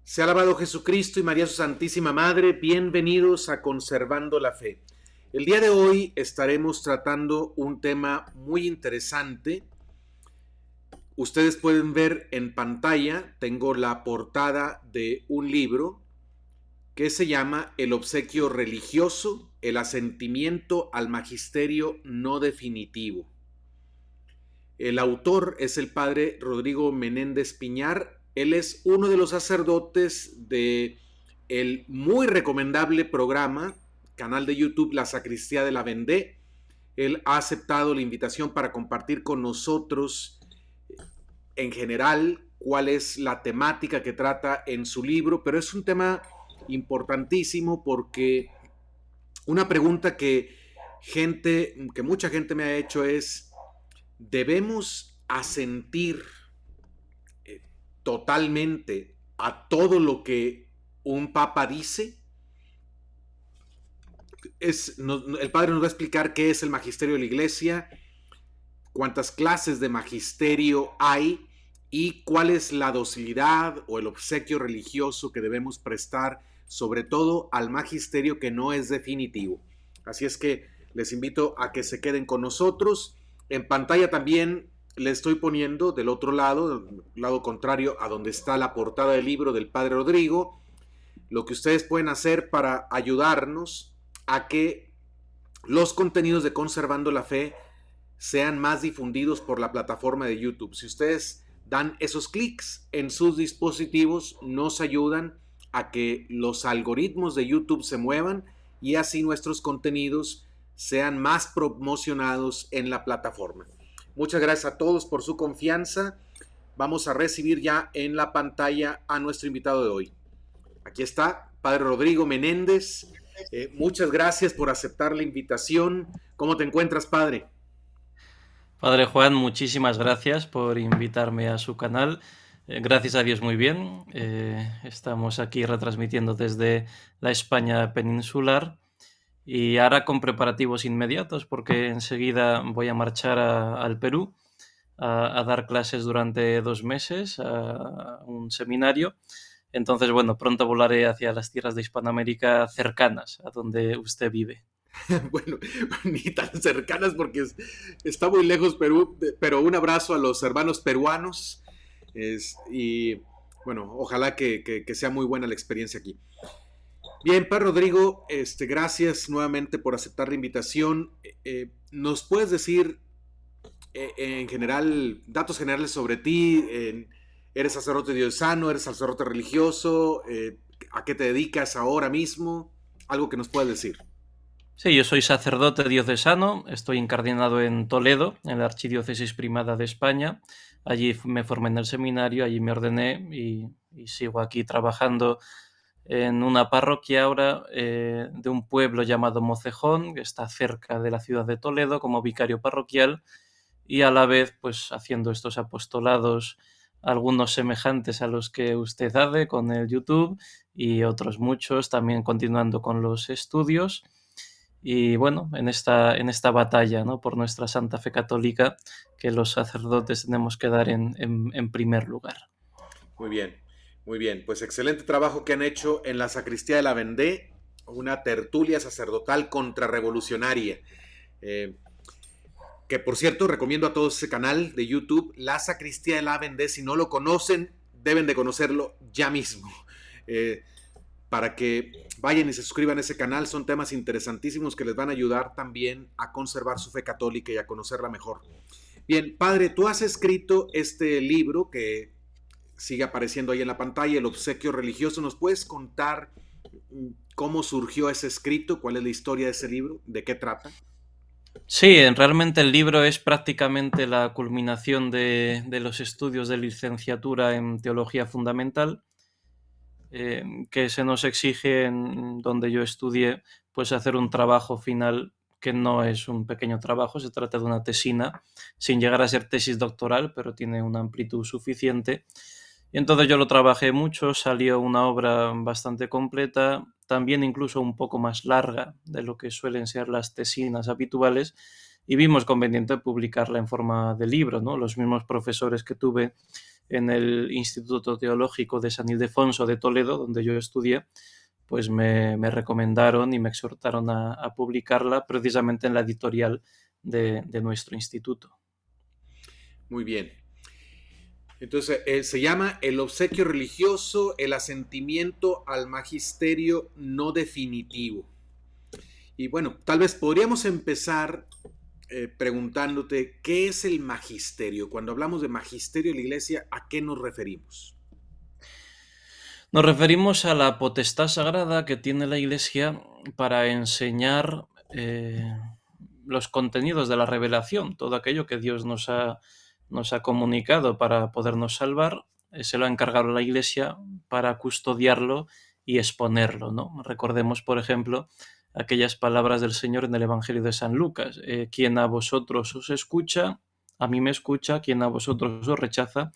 Sea alabado Jesucristo y María su Santísima Madre, bienvenidos a Conservando la Fe. El día de hoy estaremos tratando un tema muy interesante. Ustedes pueden ver en pantalla, tengo la portada de un libro que se llama El obsequio religioso, el asentimiento al magisterio no definitivo. El autor es el padre Rodrigo Menéndez Piñar. Él es uno de los sacerdotes de el muy recomendable programa, canal de YouTube La Sacristía de la Vendée. Él ha aceptado la invitación para compartir con nosotros en general cuál es la temática que trata en su libro, pero es un tema importantísimo porque una pregunta que mucha gente me ha hecho es: ¿debemos asentir eh, totalmente a todo lo que un papa dice? El padre nos va a explicar qué es el magisterio de la iglesia, cuántas clases de magisterio hay y cuál es la docilidad o el obsequio religioso que debemos prestar, sobre todo al magisterio que no es definitivo. Así es que les invito a que se queden con nosotros. En pantalla también le estoy poniendo del otro lado, del lado contrario a donde está la portada del libro del padre Rodrigo, lo que ustedes pueden hacer para ayudarnos a que los contenidos de Conservando la Fe sean más difundidos por la plataforma de YouTube. Si ustedes dan esos clics en sus dispositivos, nos ayudan a que los algoritmos de YouTube se muevan y así nuestros contenidos sean más promocionados en la plataforma. Muchas gracias a todos por su confianza. Vamos a recibir ya en la pantalla a nuestro invitado de hoy. Aquí está, Padre Rodrigo Menéndez. Muchas gracias por aceptar la invitación. ¿Cómo te encuentras, Padre? Padre Juan, muchísimas gracias por invitarme a su canal. Gracias a Dios, muy bien. Estamos aquí retransmitiendo desde la España peninsular y ahora con preparativos inmediatos porque enseguida voy a marchar al Perú a dar clases durante 2 meses a un seminario. Entonces, bueno, pronto volaré hacia las tierras de Hispanoamérica cercanas a donde usted vive. Bueno, ni tan cercanas porque está muy lejos Perú, pero un abrazo a los hermanos peruanos y bueno, ojalá que sea muy buena la experiencia aquí. Bien, Padre Rodrigo, gracias nuevamente por aceptar la invitación. ¿Nos puedes decir en general, datos generales sobre ti? ¿Eres sacerdote diocesano? ¿Eres sacerdote religioso? ¿A qué te dedicas ahora mismo? Algo que nos puedas decir. Sí, yo soy sacerdote diocesano, estoy incardinado en Toledo, en la Archidiócesis Primada de España. Allí me formé en el seminario, allí me ordené y sigo aquí trabajando en una parroquia ahora de un pueblo llamado Mocejón, que está cerca de la ciudad de Toledo, como vicario parroquial y a la vez pues haciendo estos apostolados, algunos semejantes a los que usted hace con el YouTube y otros muchos, también continuando con los estudios. Y bueno, en esta batalla, ¿no?, por nuestra santa fe católica, que los sacerdotes tenemos que dar en primer lugar. Muy bien, muy bien. Pues excelente trabajo que han hecho en la Sacristía de la Vendée, una tertulia sacerdotal contrarrevolucionaria. Eh, que por cierto, recomiendo a todos ese canal de YouTube, La Sacristía de la Vendée. Si no lo conocen, deben de conocerlo ya mismo. Eh, para que vayan y se suscriban a ese canal. Son temas interesantísimos que les van a ayudar también a conservar su fe católica y a conocerla mejor. Bien, padre, tú has escrito este libro que sigue apareciendo ahí en la pantalla, El obsequio religioso. ¿Nos puedes contar cómo surgió ese escrito? ¿Cuál es la historia de ese libro? ¿De qué trata? Sí, realmente el libro es prácticamente la culminación de los estudios de licenciatura en Teología Fundamental, que se nos exige en donde yo estudié, pues hacer un trabajo final que no es un pequeño trabajo, se trata de una tesina, sin llegar a ser tesis doctoral, pero tiene una amplitud suficiente. Y entonces yo lo trabajé mucho, salió una obra bastante completa, también incluso un poco más larga de lo que suelen ser las tesinas habituales, y vimos conveniente publicarla en forma de libro, ¿no? Los mismos profesores que tuve en el Instituto Teológico de San Ildefonso de Toledo, donde yo estudié, pues me recomendaron y me exhortaron a publicarla precisamente en la editorial de nuestro instituto. Muy bien. Entonces, se llama El obsequio religioso, el asentimiento al magisterio no definitivo. Y bueno, tal vez podríamos empezar preguntándote, ¿qué es el magisterio? Cuando hablamos de magisterio de la Iglesia, ¿a qué nos referimos? Nos referimos a la potestad sagrada que tiene la Iglesia para enseñar los contenidos de la revelación, todo aquello que Dios nos ha comunicado para podernos salvar, se lo ha encargado la Iglesia para custodiarlo y exponerlo, ¿no? Recordemos, por ejemplo, aquellas palabras del Señor en el Evangelio de San Lucas: quien a vosotros os escucha, a mí me escucha; quien a vosotros os rechaza,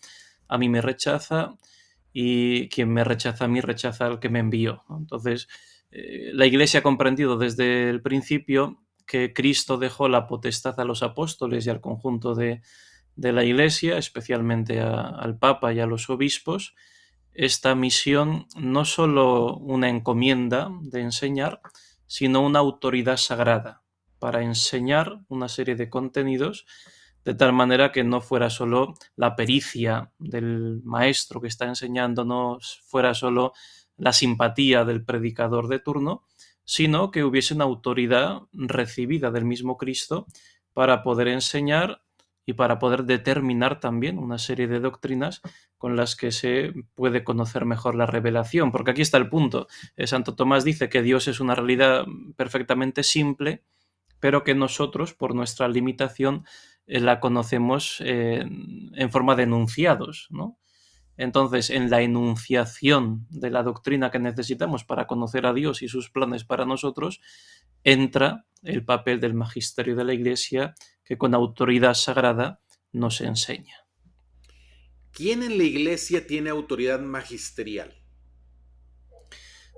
a mí me rechaza; y quien me rechaza a mí, rechaza al que me envió, ¿no? Entonces, la Iglesia ha comprendido desde el principio que Cristo dejó la potestad a los apóstoles y al conjunto de la Iglesia, especialmente al Papa y a los obispos, esta misión, no solo una encomienda de enseñar, sino una autoridad sagrada para enseñar una serie de contenidos, de tal manera que no fuera solo la pericia del maestro que está enseñando, no fuera solo la simpatía del predicador de turno, sino que hubiese una autoridad recibida del mismo Cristo para poder enseñar y para poder determinar también una serie de doctrinas con las que se puede conocer mejor la revelación. Porque aquí está el punto. Santo Tomás dice que Dios es una realidad perfectamente simple, pero que nosotros, por nuestra limitación, la conocemos en forma de enunciados, ¿no? Entonces, en la enunciación de la doctrina que necesitamos para conocer a Dios y sus planes para nosotros, entra el papel del magisterio de la Iglesia, que con autoridad sagrada nos enseña. ¿Quién en la Iglesia tiene autoridad magisterial?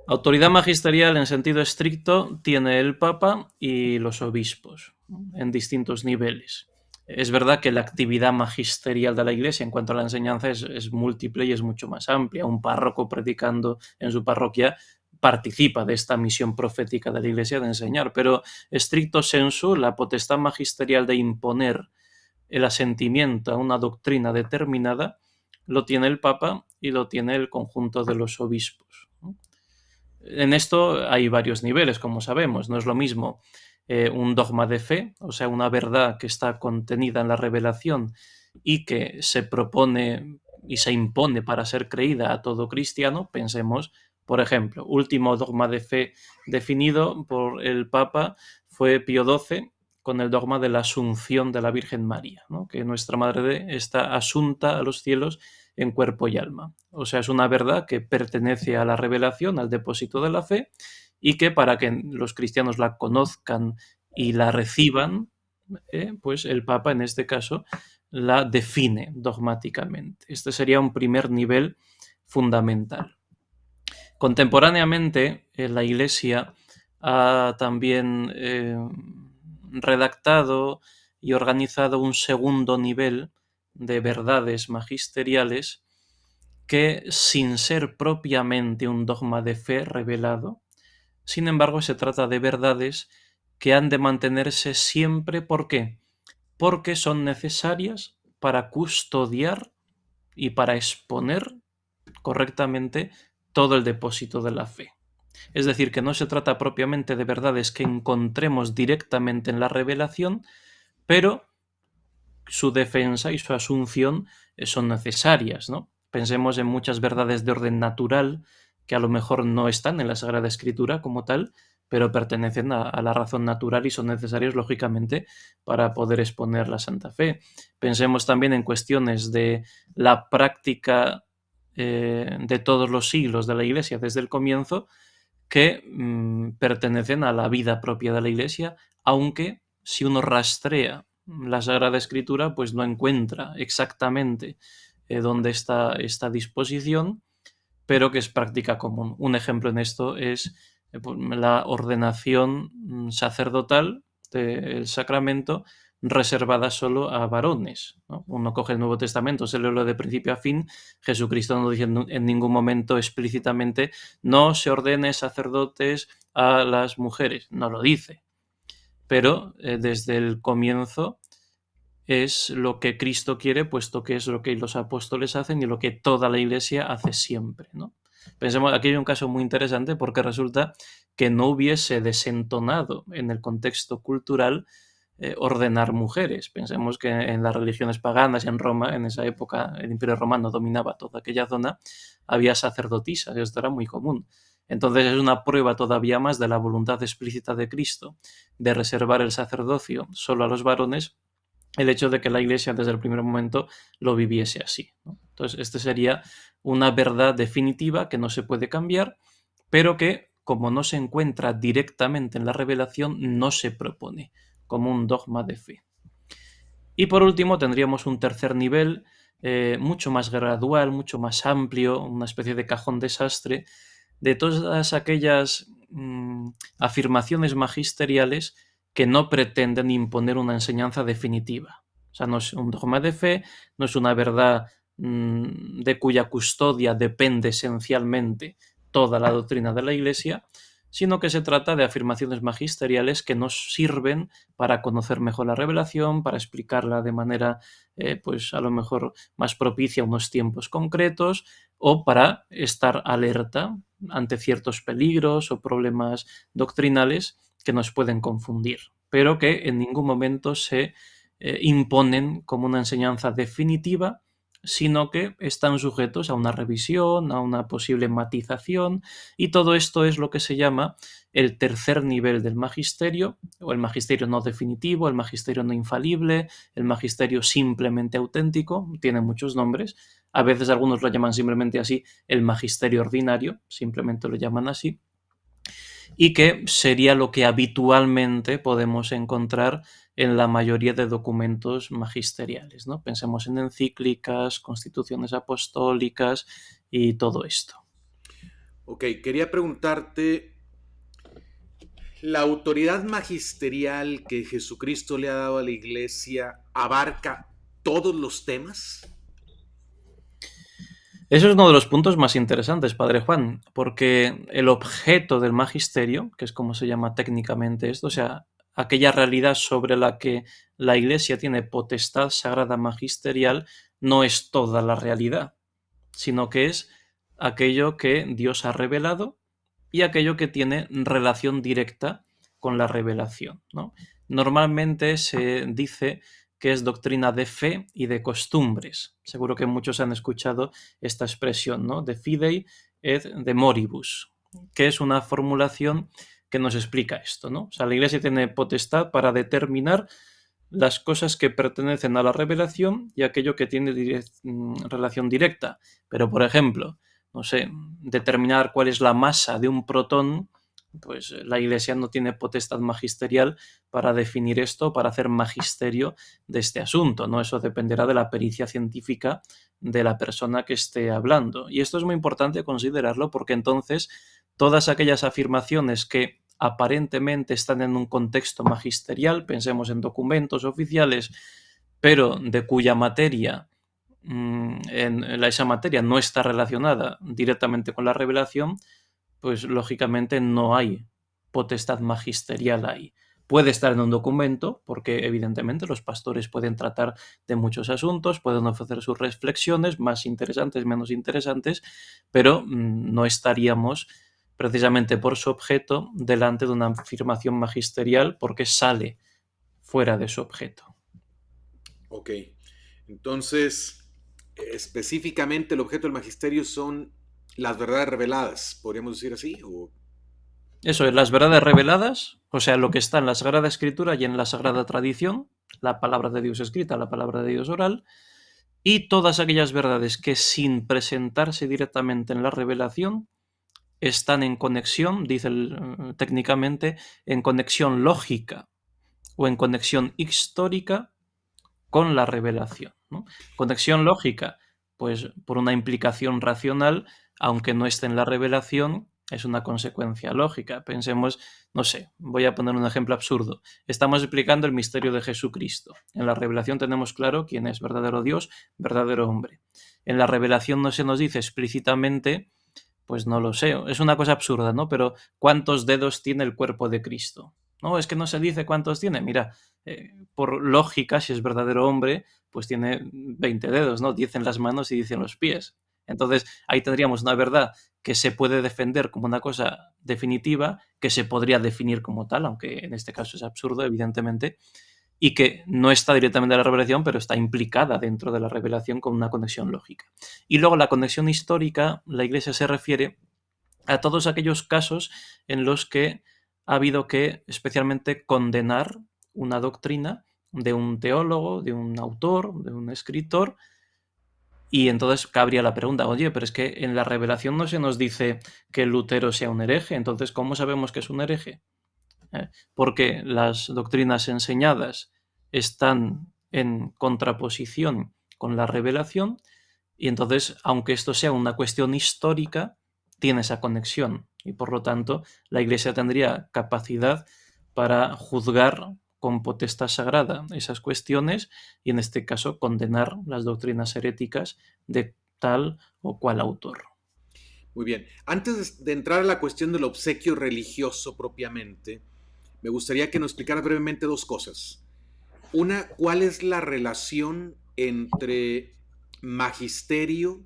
Autoridad magisterial en sentido estricto tiene el Papa y los obispos, ¿no?, en distintos niveles. Es verdad que la actividad magisterial de la Iglesia en cuanto a la enseñanza es múltiple y es mucho más amplia. Un párroco predicando en su parroquia participa de esta misión profética de la Iglesia de enseñar, pero estricto sensu, la potestad magisterial de imponer el asentimiento a una doctrina determinada lo tiene el Papa y lo tiene el conjunto de los obispos, ¿no? En esto hay varios niveles, como sabemos. No es lo mismo un dogma de fe, o sea, una verdad que está contenida en la revelación y que se propone y se impone para ser creída a todo cristiano. Pensemos, por ejemplo, último dogma de fe definido por el Papa fue Pío XII, con el dogma de la asunción de la Virgen María, ¿no?, que nuestra Madre está asunta a los cielos en cuerpo y alma. O sea, es una verdad que pertenece a la revelación, al depósito de la fe, y que para que los cristianos la conozcan y la reciban, pues el Papa en este caso la define dogmáticamente. Este sería un primer nivel fundamental. Contemporáneamente, la Iglesia ha también redactado y organizado un segundo nivel de verdades magisteriales que, sin ser propiamente un dogma de fe revelado, sin embargo, se trata de verdades que han de mantenerse siempre. ¿Por qué? Porque son necesarias para custodiar y para exponer correctamente todo el depósito de la fe. Es decir, que no se trata propiamente de verdades que encontremos directamente en la revelación, pero su defensa y su asunción son necesarias, ¿no? Pensemos en muchas verdades de orden natural que a lo mejor no están en la Sagrada Escritura como tal, pero pertenecen a la razón natural y son necesarias, lógicamente, para poder exponer la Santa Fe. Pensemos también en cuestiones de la práctica de todos los siglos de la Iglesia desde el comienzo, que pertenecen a la vida propia de la Iglesia, aunque si uno rastrea la Sagrada Escritura, pues no encuentra exactamente dónde está esta disposición, pero que es práctica común. Un ejemplo en esto es la ordenación sacerdotal del sacramento reservadas solo a varones, ¿no? Uno coge el Nuevo Testamento, se lee lo de principio a fin, Jesucristo no dice en ningún momento explícitamente no se ordene sacerdotes a las mujeres, no lo dice, pero desde el comienzo es lo que Cristo quiere, puesto que es lo que los apóstoles hacen y lo que toda la Iglesia hace siempre, ¿no? Pensemos, aquí hay un caso muy interesante porque resulta que no hubiese desentonado en el contexto cultural ordenar mujeres. Pensemos que en las religiones paganas y en Roma, en esa época el Imperio Romano dominaba toda aquella zona, había sacerdotisas, esto era muy común. Entonces es una prueba todavía más de la voluntad explícita de Cristo de reservar el sacerdocio solo a los varones, el hecho de que la Iglesia desde el primer momento lo viviese así, ¿no? Entonces, esta sería una verdad definitiva que no se puede cambiar, pero que, como no se encuentra directamente en la revelación, no se propone como un dogma de fe. Y por último, tendríamos un tercer nivel, mucho más gradual, mucho más amplio, una especie de cajón desastre, de todas aquellas afirmaciones magisteriales que no pretenden imponer una enseñanza definitiva. O sea, no es un dogma de fe, no es una verdad de cuya custodia depende esencialmente toda la doctrina de la Iglesia, sino que se trata de afirmaciones magisteriales que nos sirven para conocer mejor la revelación, para explicarla de manera, pues a lo mejor más propicia a unos tiempos concretos, o para estar alerta ante ciertos peligros o problemas doctrinales que nos pueden confundir, pero que en ningún momento se imponen como una enseñanza definitiva, sino que están sujetos a una revisión, a una posible matización, y todo esto es lo que se llama el tercer nivel del magisterio, o el magisterio no definitivo, el magisterio no infalible, el magisterio simplemente auténtico, tiene muchos nombres. A veces algunos lo llaman simplemente así, el magisterio ordinario, simplemente lo llaman así, y que sería lo que habitualmente podemos encontrar en la mayoría de documentos magisteriales, ¿no? Pensemos en encíclicas, constituciones apostólicas y todo esto. Ok, quería preguntarte, ¿la autoridad magisterial que Jesucristo le ha dado a la Iglesia abarca todos los temas? Eso es uno de los puntos más interesantes, Padre Juan, porque el objeto del magisterio, que es como se llama técnicamente esto, o sea, aquella realidad sobre la que la Iglesia tiene potestad sagrada magisterial, no es toda la realidad, sino que es aquello que Dios ha revelado y aquello que tiene relación directa con la revelación, ¿no? Normalmente se dice que es doctrina de fe y de costumbres. Seguro que muchos han escuchado esta expresión, ¿no? De fidei et de moribus, que es una formulación que nos explica esto, ¿no? O sea, la Iglesia tiene potestad para determinar las cosas que pertenecen a la revelación y aquello que tiene relación directa. Pero, por ejemplo, no sé, determinar cuál es la masa de un protón, pues la Iglesia no tiene potestad magisterial para definir esto, para hacer magisterio de este asunto, ¿no? Eso dependerá de la pericia científica de la persona que esté hablando. Y esto es muy importante considerarlo porque entonces todas aquellas afirmaciones que aparentemente están en un contexto magisterial, pensemos en documentos oficiales, pero de cuya materia esa materia no está relacionada directamente con la revelación, pues lógicamente no hay potestad magisterial ahí. Puede estar en un documento, porque evidentemente los pastores pueden tratar de muchos asuntos, pueden ofrecer sus reflexiones, más interesantes, menos interesantes, pero no estaríamos precisamente por su objeto delante de una afirmación magisterial porque sale fuera de su objeto. Ok, entonces, específicamente el objeto del magisterio son las verdades reveladas, podríamos decir así, o... Eso es, las verdades reveladas, o sea, lo que está en la Sagrada Escritura y en la Sagrada Tradición, la palabra de Dios escrita, la palabra de Dios oral, y todas aquellas verdades que sin presentarse directamente en la revelación están en conexión, dice técnicamente, en conexión lógica o en conexión histórica con la revelación, ¿no? Conexión lógica, pues por una implicación racional, aunque no esté en la revelación, es una consecuencia lógica. Pensemos, no sé, voy a poner un ejemplo absurdo. Estamos explicando el misterio de Jesucristo. En la revelación tenemos claro quién es verdadero Dios, verdadero hombre. En la revelación no se nos dice explícitamente, pues no lo sé, es una cosa absurda, ¿no? Pero ¿cuántos dedos tiene el cuerpo de Cristo? No, es que no se dice cuántos tiene. Mira, por lógica, si es verdadero hombre, pues tiene 20 dedos, ¿no? 10 en las manos y 10 en los pies. Entonces, ahí tendríamos una verdad que se puede defender como una cosa definitiva, que se podría definir como tal, aunque en este caso es absurdo, evidentemente, y que no está directamente en la revelación, pero está implicada dentro de la revelación con una conexión lógica. Y luego la conexión histórica, la Iglesia se refiere a todos aquellos casos en los que ha habido que especialmente condenar una doctrina de un teólogo, de un autor, de un escritor, y entonces cabría la pregunta, oye, pero es que en la revelación no se nos dice que Lutero sea un hereje, entonces ¿cómo sabemos que es un hereje? Porque las doctrinas enseñadas están en contraposición con la revelación y entonces, aunque esto sea una cuestión histórica, tiene esa conexión y por lo tanto la Iglesia tendría capacidad para juzgar con potestad sagrada esas cuestiones y en este caso condenar las doctrinas heréticas de tal o cual autor. Muy bien. Antes de entrar a la cuestión del obsequio religioso propiamente, me gustaría que nos explicara brevemente dos cosas. Una, ¿cuál es la relación entre magisterio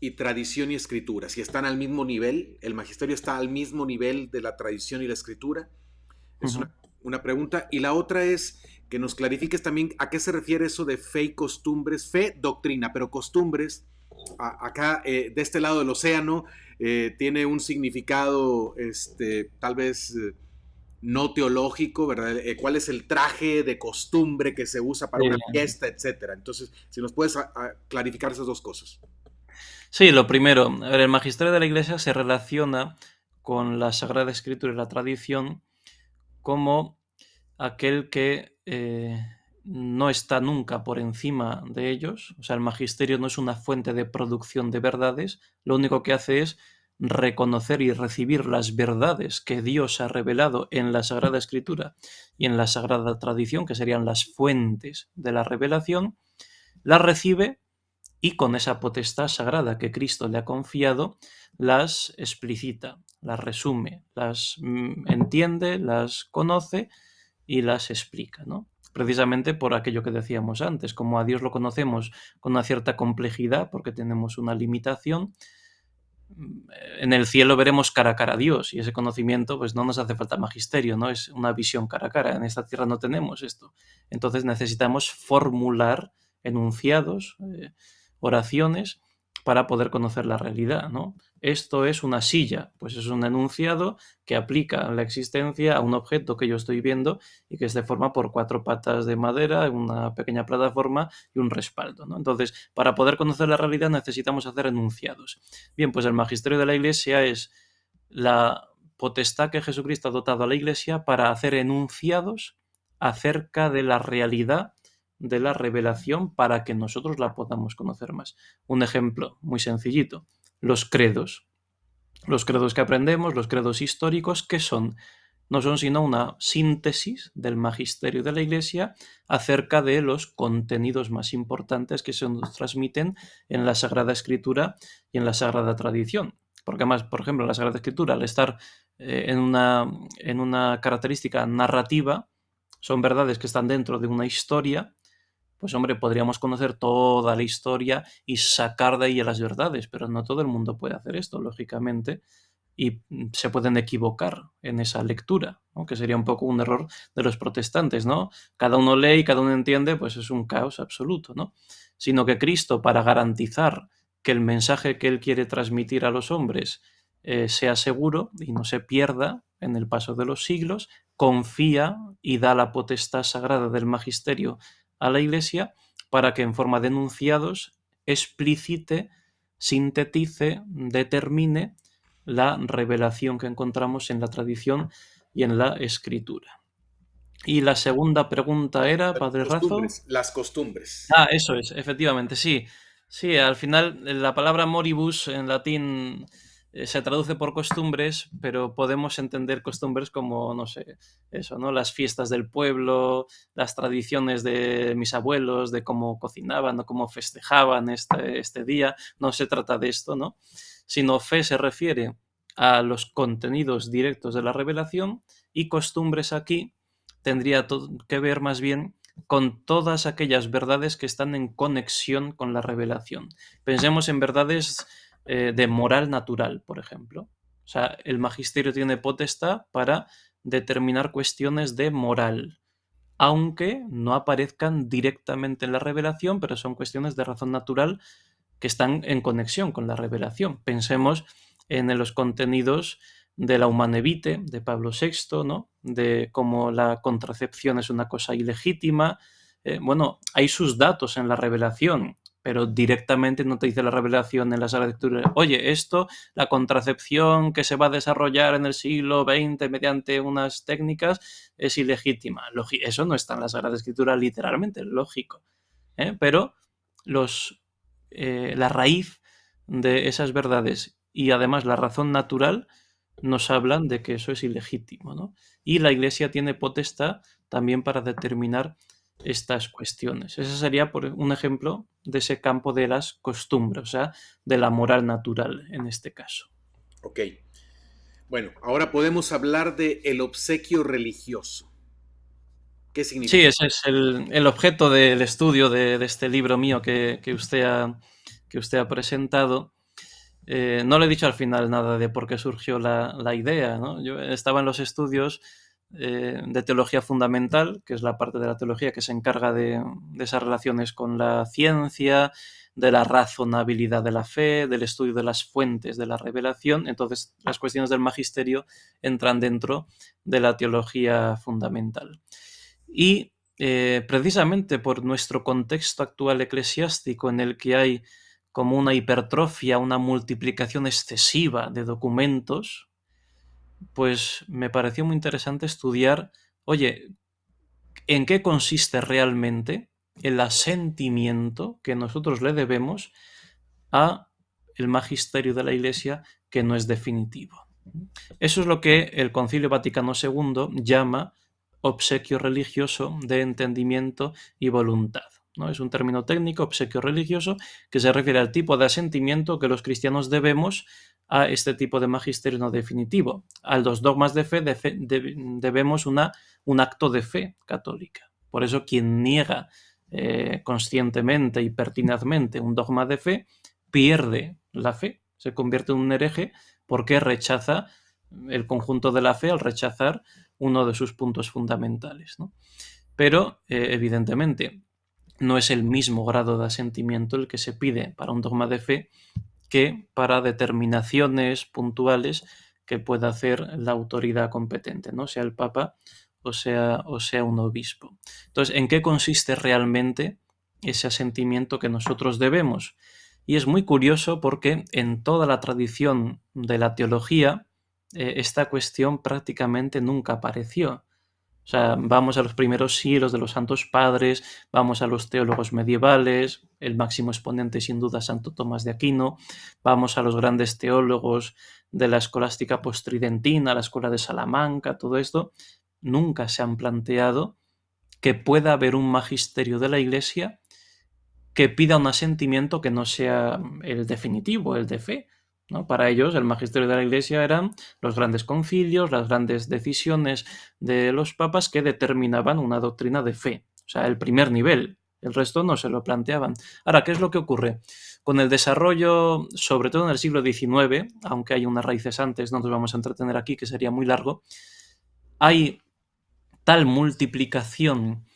y tradición y escritura? Si están al mismo nivel, el magisterio está al mismo nivel de la tradición y la escritura. Es Ujú. una pregunta. Y la otra es que nos clarifiques también a qué se refiere eso de fe y costumbres. Fe, doctrina, pero costumbres, acá de este lado del océano, tiene un significado tal vez no teológico, ¿verdad? ¿Cuál es el traje de costumbre que se usa para una fiesta, etcétera? Entonces, si nos puedes clarificar esas dos cosas. Sí, lo primero, a ver, el magisterio de la Iglesia se relaciona con la Sagrada Escritura y la tradición como aquel que no está nunca por encima de ellos. O sea, el magisterio no es una fuente de producción de verdades, lo único que hace es reconocer y recibir las verdades que Dios ha revelado en la Sagrada Escritura y en la Sagrada Tradición, que serían las fuentes de la revelación, las recibe y con esa potestad sagrada que Cristo le ha confiado, las explicita, las resume, las entiende, las conoce y las explica, ¿no? Precisamente por aquello que decíamos antes, como a Dios lo conocemos con una cierta complejidad, porque tenemos una limitación, en el cielo veremos cara a cara a Dios y ese conocimiento pues no nos hace falta magisterio, ¿no? Es una visión cara a cara. En esta tierra no tenemos esto. Entonces necesitamos formular enunciados, oraciones para poder conocer la realidad, ¿no? Esto es una silla, pues es un enunciado que aplica la existencia a un objeto que yo estoy viendo y que se forma por 4 patas de madera, una pequeña plataforma y un respaldo, ¿no? Entonces, para poder conocer la realidad necesitamos hacer enunciados. Bien, pues el magisterio de la Iglesia es la potestad que Jesucristo ha dotado a la Iglesia para hacer enunciados acerca de la realidad de la revelación para que nosotros la podamos conocer más. Un ejemplo muy sencillito, los credos. Los credos que aprendemos, los credos históricos, ¿qué son? No son sino una síntesis del magisterio de la Iglesia acerca de los contenidos más importantes que se nos transmiten en la Sagrada Escritura y en la Sagrada Tradición. Porque además, por ejemplo, la Sagrada Escritura, al estar en una característica narrativa, son verdades que están dentro de una historia, pues hombre, podríamos conocer toda la historia y sacar de ahí las verdades, pero no todo el mundo puede hacer esto, lógicamente, y se pueden equivocar en esa lectura, ¿no? Que sería un poco un error de los protestantes, ¿no? Cada uno lee y cada uno entiende, pues es un caos absoluto, ¿no? Sino que Cristo, para garantizar que el mensaje que él quiere transmitir a los hombres sea seguro y no se pierda en el paso de los siglos, confía y da la potestad sagrada del magisterio a la Iglesia para que en forma de enunciados explicite, sintetice, determine la revelación que encontramos en la tradición y en la escritura. Y la segunda pregunta era, Padre Razo. Costumbres, las costumbres. Ah, eso es, efectivamente, sí. Sí, al final la palabra moribus en latín se traduce por costumbres, pero podemos entender costumbres como, no sé, eso, ¿no? Las fiestas del pueblo, las tradiciones de mis abuelos, de cómo cocinaban o cómo festejaban este día. No se trata de esto, ¿no? Sino fe se refiere a los contenidos directos de la revelación, y costumbres aquí tendría que ver más bien con todas aquellas verdades que están en conexión con la revelación. Pensemos en verdades de moral natural, por ejemplo. O sea, el magisterio tiene potestad para determinar cuestiones de moral, aunque no aparezcan directamente en la revelación, pero son cuestiones de razón natural que están en conexión con la revelación. Pensemos en los contenidos de la Humane Vitae de Pablo VI, ¿no? De cómo la contracepción es una cosa ilegítima. Bueno, hay sus datos en la revelación, pero directamente no te dice la revelación en la Sagrada Escritura, oye, esto, la contracepción que se va a desarrollar en el siglo XX mediante unas técnicas es ilegítima. Eso no está en la Sagrada Escritura literalmente, lógico. Pero la raíz de esas verdades y además la razón natural nos hablan de que eso es ilegítimo, ¿no? Y la Iglesia tiene potestad también para determinar estas cuestiones. Ese sería un ejemplo de ese campo de las costumbres, o sea, de la moral natural en este caso. Ok. Bueno, ahora podemos hablar de el obsequio religioso. ¿Qué Sí, significa? ese es el objeto del estudio de este libro mío que usted ha presentado. No le he dicho al final nada de por qué surgió la idea, ¿no? Yo estaba en los estudios de teología fundamental, que es la parte de la teología que se encarga de esas relaciones con la ciencia, de la razonabilidad de la fe, del estudio de las fuentes de la revelación. Entonces, las cuestiones del magisterio entran dentro de la teología fundamental. Y precisamente por nuestro contexto actual eclesiástico, en el que hay como una hipertrofia, una multiplicación excesiva de documentos, pues me pareció muy interesante estudiar, oye, ¿en qué consiste realmente el asentimiento que nosotros le debemos a el magisterio de la Iglesia, que no es definitivo? Eso es lo que el Concilio Vaticano II llama obsequio religioso de entendimiento y voluntad, ¿no? Es un término técnico, obsequio religioso, que se refiere al tipo de asentimiento que los cristianos debemos a este tipo de magisterio no definitivo. A los dogmas de fe debemos un acto de fe católica. Por eso quien niega conscientemente y pertinazmente un dogma de fe pierde la fe, se convierte en un hereje porque rechaza el conjunto de la fe al rechazar uno de sus puntos fundamentales, ¿no? Pero, evidentemente, no es el mismo grado de asentimiento el que se pide para un dogma de fe que para determinaciones puntuales que pueda hacer la autoridad competente, ¿no? Sea el Papa o sea un obispo. Entonces, ¿en qué consiste realmente ese asentimiento que nosotros debemos? Y es muy curioso porque en toda la tradición de la teología esta cuestión prácticamente nunca apareció. O sea, vamos a los primeros siglos de los santos padres, vamos a los teólogos medievales, el máximo exponente sin duda Santo Tomás de Aquino, vamos a los grandes teólogos de la escolástica postridentina, la escuela de Salamanca, todo esto, nunca se han planteado que pueda haber un magisterio de la Iglesia que pida un asentimiento que no sea el definitivo, el de fe, ¿no? Para ellos, el magisterio de la Iglesia eran los grandes concilios, las grandes decisiones de los papas que determinaban una doctrina de fe, o sea, el primer nivel. El resto no se lo planteaban. Ahora, ¿qué es lo que ocurre? Con el desarrollo, sobre todo en el siglo XIX, aunque hay unas raíces antes, no nos vamos a entretener aquí, que sería muy largo, hay tal multiplicación,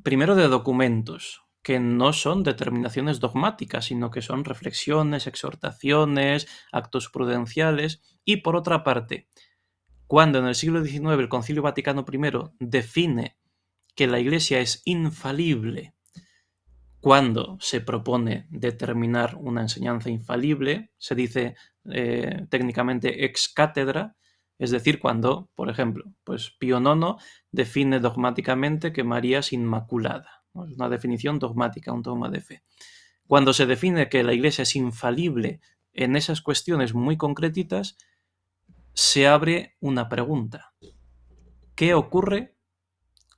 primero de documentos, que no son determinaciones dogmáticas, sino que son reflexiones, exhortaciones, actos prudenciales, y por otra parte, cuando en el siglo XIX el Concilio Vaticano I define que la Iglesia es infalible cuando se propone determinar una enseñanza infalible, se dice técnicamente ex cátedra, es decir, cuando, por ejemplo, pues Pío IX define dogmáticamente que María es inmaculada, ¿no? Es una definición dogmática, un dogma de fe. Cuando se define que la Iglesia es infalible en esas cuestiones muy concretitas se abre una pregunta. ¿Qué ocurre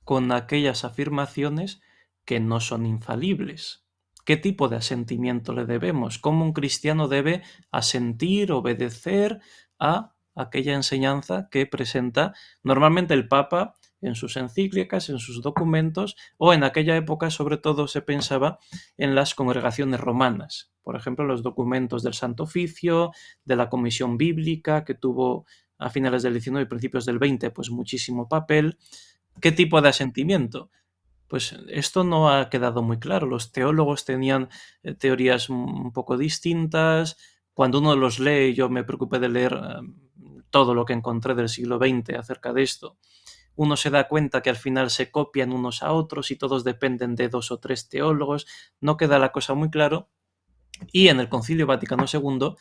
con aquellas afirmaciones que no son infalibles? ¿Qué tipo de asentimiento le debemos? ¿Cómo un cristiano debe asentir, obedecer a aquella enseñanza que presenta normalmente el Papa en sus encíclicas, en sus documentos, o en aquella época sobre todo se pensaba en las congregaciones romanas? Por ejemplo, los documentos del Santo Oficio, de la Comisión Bíblica, que tuvo a finales del XIX y principios del XX pues muchísimo papel. ¿Qué tipo de asentimiento? Pues esto no ha quedado muy claro. Los teólogos tenían teorías un poco distintas. Cuando uno los lee, yo me preocupé de leer todo lo que encontré del siglo XX acerca de esto, uno se da cuenta que al final se copian unos a otros y todos dependen de 2 o 3 teólogos. No queda la cosa muy claro. Y en el Concilio Vaticano II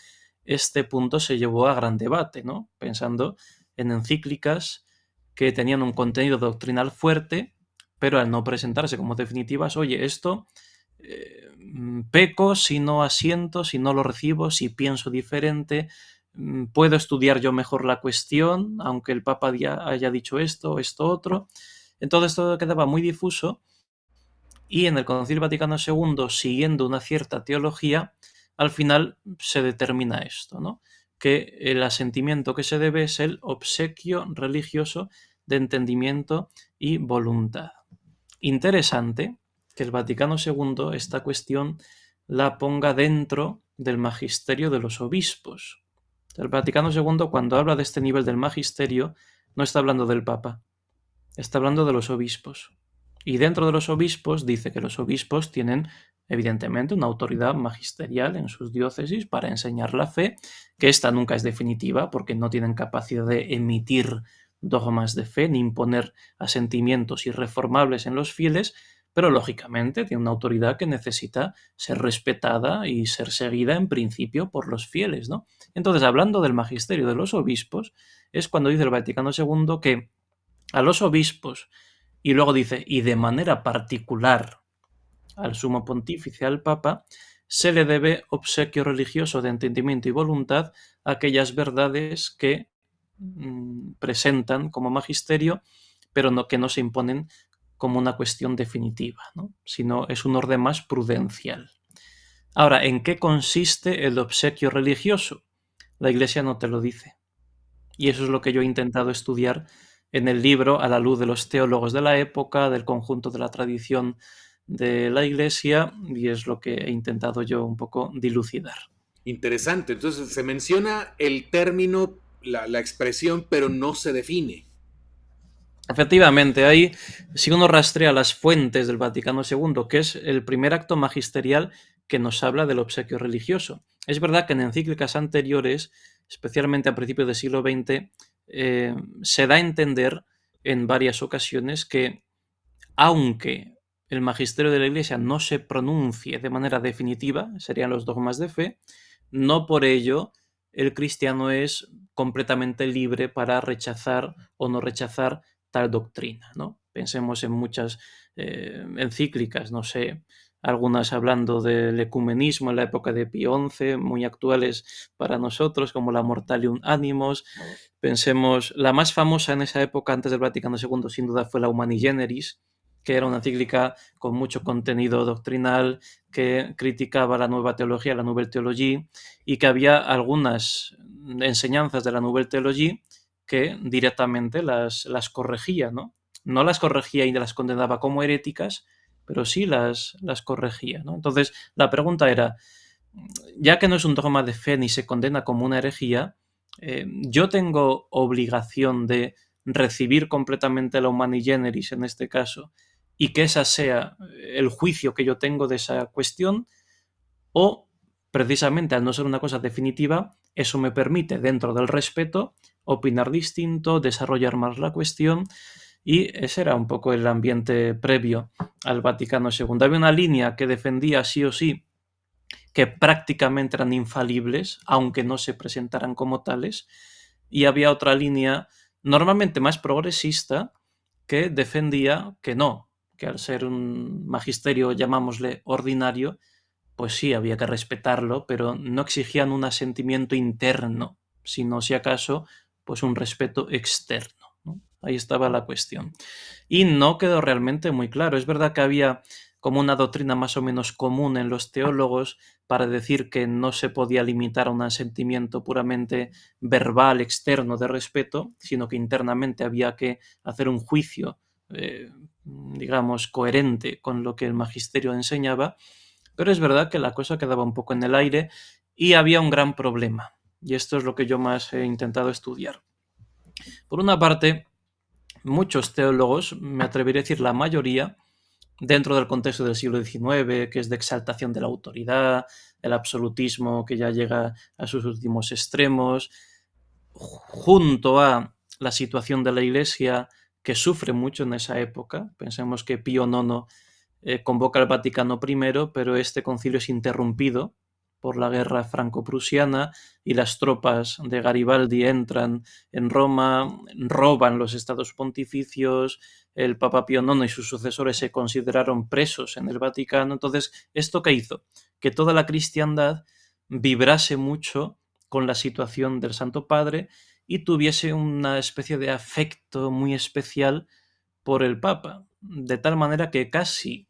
este punto se llevó a gran debate, ¿no? Pensando en encíclicas que tenían un contenido doctrinal fuerte, pero al no presentarse como definitivas, oye, esto peco si no asiento, si no lo recibo, si pienso diferente, puedo estudiar yo mejor la cuestión, aunque el Papa haya dicho esto o esto otro. Entonces todo quedaba muy difuso y en el Concilio Vaticano II, siguiendo una cierta teología, al final se determina esto, ¿no? Que el asentimiento que se debe es el obsequio religioso de entendimiento y voluntad. Interesante que el Vaticano II esta cuestión la ponga dentro del magisterio de los obispos. El Vaticano II, cuando habla de este nivel del magisterio, no está hablando del Papa, está hablando de los obispos. Y dentro de los obispos dice que los obispos tienen evidentemente una autoridad magisterial en sus diócesis para enseñar la fe, que esta nunca es definitiva porque no tienen capacidad de emitir dogmas de fe ni imponer asentimientos irreformables en los fieles, pero lógicamente tiene una autoridad que necesita ser respetada y ser seguida en principio por los fieles, ¿no? Entonces, hablando del magisterio de los obispos, es cuando dice el Vaticano II que a los obispos, y luego dice, y de manera particular al sumo pontífice, al Papa, se le debe obsequio religioso de entendimiento y voluntad a aquellas verdades que presentan como magisterio, pero que no se imponen como una cuestión definitiva, ¿no? Sino es un orden más prudencial. Ahora, ¿en qué consiste el obsequio religioso? La Iglesia no te lo dice. Y eso es lo que yo he intentado estudiar en el libro a la luz de los teólogos de la época, del conjunto de la tradición de la Iglesia, y es lo que he intentado yo un poco dilucidar. Interesante. Entonces se menciona el término, la expresión, pero no se define. Efectivamente, ahí, si uno rastrea las fuentes del Vaticano II, que es el primer acto magisterial que nos habla del obsequio religioso. Es verdad que en encíclicas anteriores, especialmente a principios del siglo XX, se da a entender en varias ocasiones que, aunque el magisterio de la Iglesia no se pronuncie de manera definitiva, serían los dogmas de fe, no por ello el cristiano es completamente libre para rechazar o no rechazar tal doctrina, ¿no? Pensemos en muchas encíclicas, no sé, algunas hablando del ecumenismo en la época de Pío XI, muy actuales para nosotros, como la Mortalium Animos. Pensemos, la más famosa en esa época, antes del Vaticano II, sin duda fue la Humani Generis, que era una encíclica con mucho contenido doctrinal, que criticaba la nueva teología, la Nouvelle Theologie, y que había algunas enseñanzas de la Nouvelle Theologie que directamente las corregía, ¿no? No las corregía y las condenaba como heréticas, pero sí las corregía, ¿no? Entonces, la pregunta era, ya que no es un dogma de fe ni se condena como una herejía, yo tengo obligación de recibir completamente la Humani Generis en este caso y que esa sea el juicio que yo tengo de esa cuestión, o precisamente al no ser una cosa definitiva, eso me permite, dentro del respeto, opinar distinto, desarrollar más la cuestión, y ese era un poco el ambiente previo al Vaticano II. Había una línea que defendía sí o sí que prácticamente eran infalibles, aunque no se presentaran como tales, y había otra línea normalmente más progresista que defendía que no, que al ser un magisterio, llamámosle ordinario, pues sí, había que respetarlo, pero no exigían un asentimiento interno, sino si acaso, pues un respeto externo, ¿no? Ahí estaba la cuestión. Y no quedó realmente muy claro. Es verdad que había como una doctrina más o menos común en los teólogos para decir que no se podía limitar a un asentimiento puramente verbal, externo de respeto, sino que internamente había que hacer un juicio, digamos, coherente con lo que el magisterio enseñaba, pero es verdad que la cosa quedaba un poco en el aire y había un gran problema, y esto es lo que yo más he intentado estudiar. Por una parte, muchos teólogos, me atrevería a decir la mayoría, dentro del contexto del siglo XIX, que es de exaltación de la autoridad, el absolutismo que ya llega a sus últimos extremos, junto a la situación de la Iglesia que sufre mucho en esa época. Pensemos que Pío IX convoca al Vaticano I, pero este concilio es interrumpido por la guerra franco-prusiana y las tropas de Garibaldi entran en Roma, roban los estados pontificios, el Papa Pío IX y sus sucesores se consideraron presos en el Vaticano. Entonces, ¿esto qué hizo? Que toda la cristiandad vibrase mucho con la situación del Santo Padre y tuviese una especie de afecto muy especial por el Papa, de tal manera que casi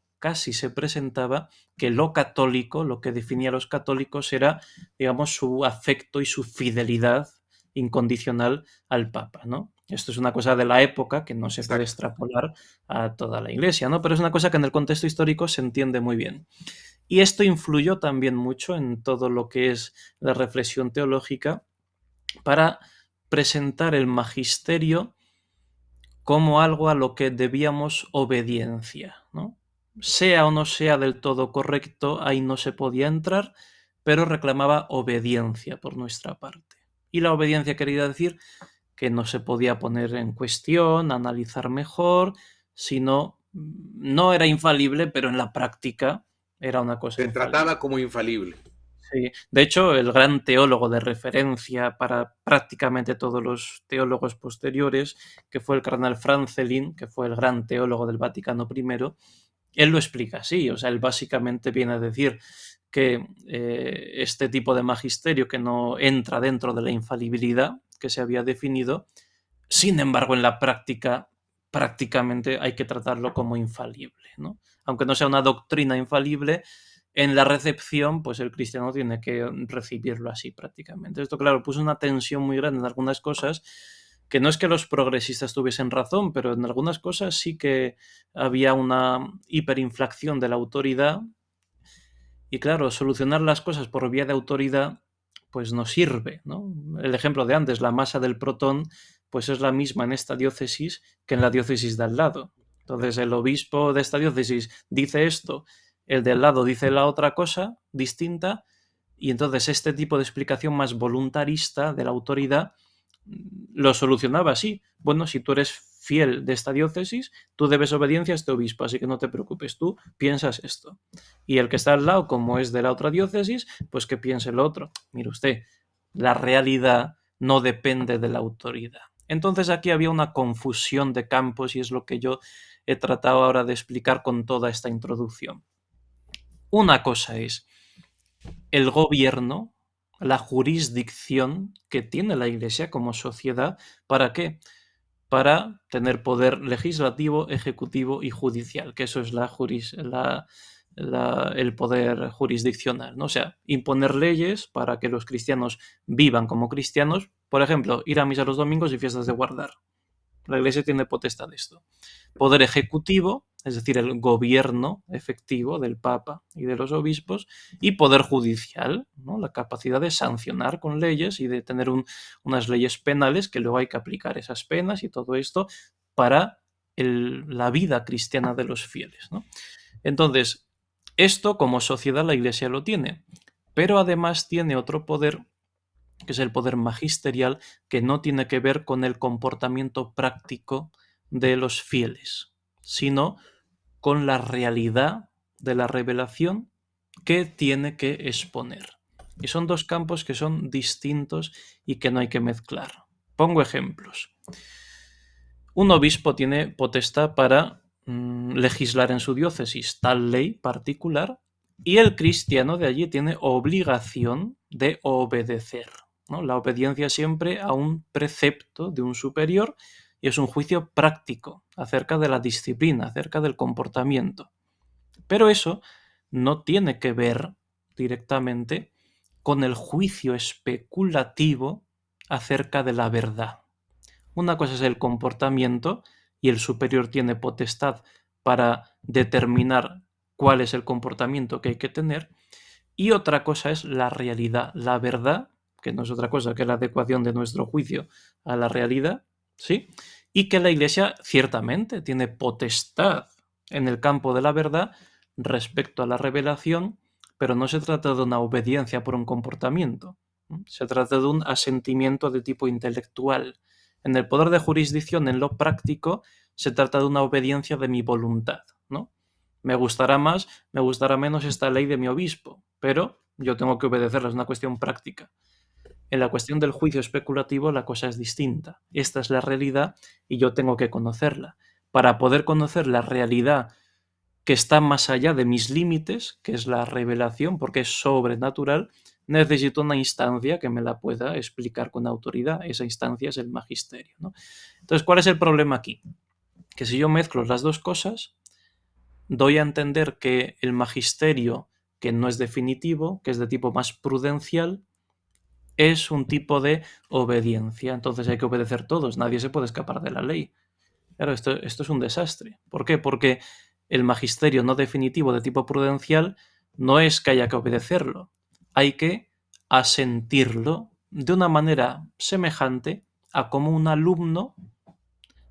se presentaba que lo católico, lo que definía a los católicos era, digamos, su afecto y su fidelidad incondicional al Papa, ¿no? Esto es una cosa de la época que no se puede Exacto. extrapolar a toda la Iglesia, ¿no? Pero es una cosa que en el contexto histórico se entiende muy bien. Y esto influyó también mucho en todo lo que es la reflexión teológica para presentar el magisterio como algo a lo que debíamos obediencia, ¿no? Sea o no sea del todo correcto, ahí no se podía entrar, pero reclamaba obediencia por nuestra parte. Y la obediencia quería decir que no se podía poner en cuestión, analizar mejor, sino no era infalible, pero en la práctica era una cosa Se infalible. trataba como infalible. Sí. De hecho, el gran teólogo de referencia para prácticamente todos los teólogos posteriores, que fue el cardenal Francelin, que fue el gran teólogo del Vaticano I, él lo explica así. O sea, él básicamente viene a decir que este tipo de magisterio que no entra dentro de la infalibilidad que se había definido, sin embargo, en la práctica prácticamente hay que tratarlo como infalible, ¿no? Aunque no sea una doctrina infalible, en la recepción, pues el cristiano tiene que recibirlo así prácticamente. Esto, claro, puso una tensión muy grande en algunas cosas, que no es que los progresistas tuviesen razón, pero en algunas cosas sí que había una hiperinflación de la autoridad. Y claro, solucionar las cosas por vía de autoridad, pues no sirve, ¿no? El ejemplo de antes, la masa del protón, pues es la misma en esta diócesis que en la diócesis de al lado. Entonces, el obispo de esta diócesis dice esto, el de al lado dice la otra cosa distinta, y entonces este tipo de explicación más voluntarista de la autoridad lo solucionaba así. Bueno, si tú eres fiel de esta diócesis, tú debes obediencia a este obispo, así que no te preocupes, tú piensas esto. Y el que está al lado, como es de la otra diócesis, pues que piense lo otro. Mire usted, la realidad no depende de la autoridad. Entonces aquí había una confusión de campos y es lo que yo he tratado ahora de explicar con toda esta introducción. Una cosa es el gobierno, la jurisdicción que tiene la Iglesia como sociedad. ¿Para qué? Para tener poder legislativo, ejecutivo y judicial, que eso es el poder jurisdiccional, ¿no? O sea, imponer leyes para que los cristianos vivan como cristianos, por ejemplo, ir a misa los domingos y fiestas de guardar. La Iglesia tiene potestad de esto. Poder ejecutivo, es decir, el gobierno efectivo del Papa y de los obispos, y poder judicial, ¿no? La capacidad de sancionar con leyes y de tener unas leyes penales que luego hay que aplicar esas penas y todo esto para la vida cristiana de los fieles, ¿no? Entonces, esto como sociedad la Iglesia lo tiene, pero además tiene otro poder que es el poder magisterial, que no tiene que ver con el comportamiento práctico de los fieles, sino con la realidad de la revelación que tiene que exponer. Y son dos campos que son distintos y que no hay que mezclar. Pongo ejemplos. Un obispo tiene potestad para legislar en su diócesis tal ley particular Y el cristiano de allí tiene obligación de obedecer, ¿no? La obediencia siempre a un precepto de un superior, y es un juicio práctico acerca de la disciplina, acerca del comportamiento. Pero eso no tiene que ver directamente con el juicio especulativo acerca de la verdad. Una cosa es el comportamiento, y el superior tiene potestad para determinar cuál es el comportamiento que hay que tener, y otra cosa es la realidad, la verdad, que no es otra cosa que la adecuación de nuestro juicio a la realidad, ¿sí? Y que la Iglesia ciertamente tiene potestad en el campo de la verdad respecto a la revelación, pero no se trata de una obediencia por un comportamiento, se trata de un asentimiento de tipo intelectual. En el poder de jurisdicción, en lo práctico, se trata de una obediencia de mi voluntad, ¿no? Me gustará más, me gustará menos esta ley de mi obispo, pero yo tengo que obedecerla, es una cuestión práctica. En la cuestión del juicio especulativo la cosa es distinta. Esta es la realidad y yo tengo que conocerla. Para poder conocer la realidad que está más allá de mis límites, que es la revelación, porque es sobrenatural, necesito una instancia que me la pueda explicar con autoridad. Esa instancia es el magisterio, ¿no? Entonces, ¿cuál es el problema aquí? Que si yo mezclo las dos cosas, doy a entender que el magisterio, que no es definitivo, que es de tipo más prudencial, es un tipo de obediencia. Entonces hay que obedecer todos, nadie se puede escapar de la ley. Claro, esto es un desastre. ¿Por qué? Porque el magisterio no definitivo de tipo prudencial no es que haya que obedecerlo, hay que asentirlo de una manera semejante a como un alumno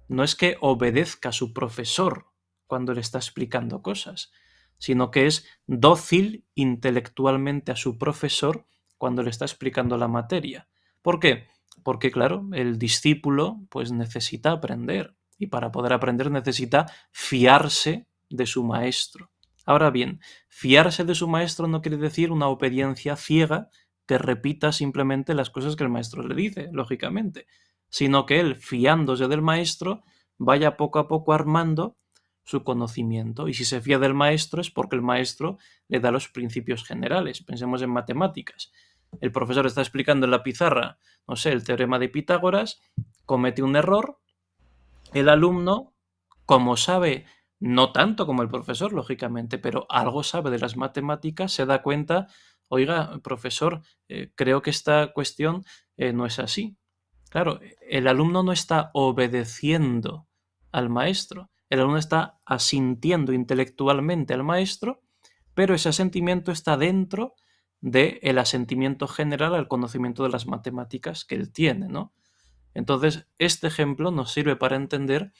no es que obedezca a su profesor cuando le está explicando cosas, sino que es dócil intelectualmente a su profesor cuando le está explicando la materia. ¿Por qué? Porque, claro, el discípulo pues necesita aprender, y para poder aprender necesita fiarse de su maestro. Ahora bien, fiarse de su maestro no quiere decir una obediencia ciega que repita simplemente las cosas que el maestro le dice, lógicamente, sino que él, fiándose del maestro, vaya poco a poco armando su conocimiento. Y si se fía del maestro es porque el maestro le da los principios generales. Pensemos en matemáticas. El profesor está explicando en la pizarra, no sé, el teorema de Pitágoras, comete un error, el alumno, como sabe, no tanto como el profesor, lógicamente, pero algo sabe de las matemáticas, se da cuenta, oiga, profesor, creo que esta cuestión no es así. Claro, el alumno no está obedeciendo al maestro, el alumno está asintiendo intelectualmente al maestro, pero ese asentimiento está dentro del asentimiento general al conocimiento de las matemáticas que él tiene, ¿no? Entonces, este ejemplo nos sirve para entender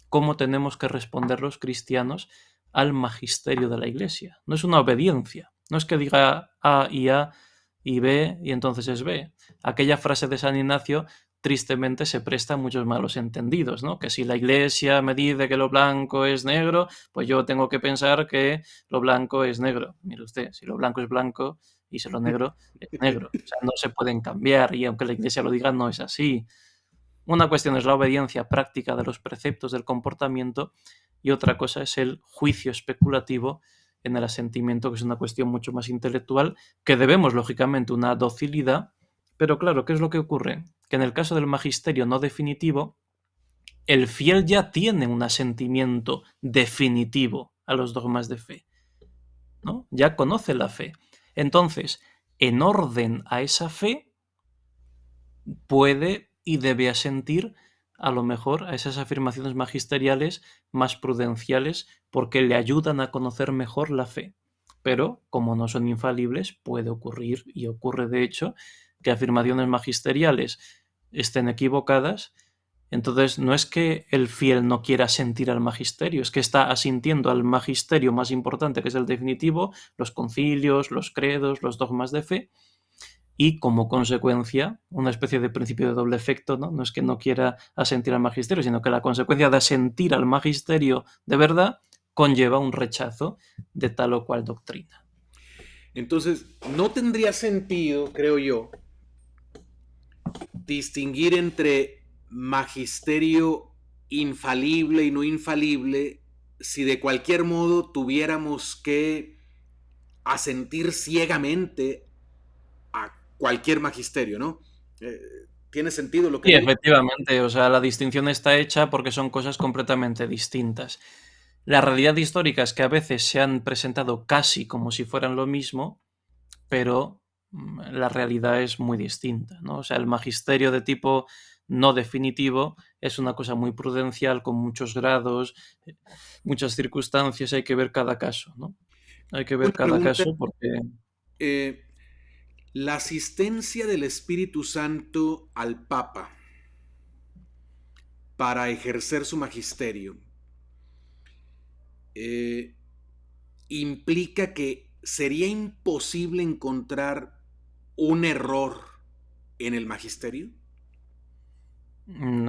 cómo tenemos que responder los cristianos al magisterio de la Iglesia. No es una obediencia, no es que diga A y B y entonces es B. Aquella frase de San Ignacio tristemente se presta a muchos malos entendidos, ¿no? Que si la Iglesia me dice que lo blanco es negro, pues yo tengo que pensar que lo blanco es negro. Mire usted, si lo blanco es blanco y si lo negro es negro. O sea, no se pueden cambiar, y aunque la Iglesia lo diga, no es así. Una cuestión es la obediencia práctica de los preceptos del comportamiento, y otra cosa es el juicio especulativo en el asentimiento, que es una cuestión mucho más intelectual, que debemos, lógicamente, una docilidad, pero claro, ¿qué es lo que ocurre? Que en el caso del magisterio no definitivo, el fiel ya tiene un asentimiento definitivo a los dogmas de fe, ¿no? Ya conoce la fe. Entonces, en orden a esa fe, puede y debe asentir a lo mejor a esas afirmaciones magisteriales más prudenciales, porque le ayudan a conocer mejor la fe. Pero, como no son infalibles, puede ocurrir, y ocurre de hecho, que afirmaciones magisteriales estén equivocadas. Entonces, no es que el fiel no quiera asentir al magisterio, es que está asintiendo al magisterio más importante, que es el definitivo, los concilios, los credos, los dogmas de fe, y como consecuencia, una especie de principio de doble efecto, ¿no? No es que no quiera asentir al magisterio, sino que la consecuencia de asentir al magisterio de verdad conlleva un rechazo de tal o cual doctrina. Entonces, no tendría sentido, creo yo, distinguir entre magisterio infalible y no infalible si de cualquier modo tuviéramos que asentir ciegamente a cualquier magisterio, ¿no? ¿Tiene sentido lo que Sí, digo? efectivamente, o sea, la distinción está hecha porque son cosas completamente distintas. La realidad histórica es que a veces se han presentado casi como si fueran lo mismo, pero la realidad es muy distinta, ¿no? O sea, el magisterio de tipo no definitivo es una cosa muy prudencial, con muchos grados, eh, muchas circunstancias, hay que ver cada caso, ¿no? Hay que ver Una cada pregunta, caso porque eh, la asistencia del Espíritu Santo al Papa para ejercer su magisterio eh, implica que sería imposible encontrar un error en el magisterio.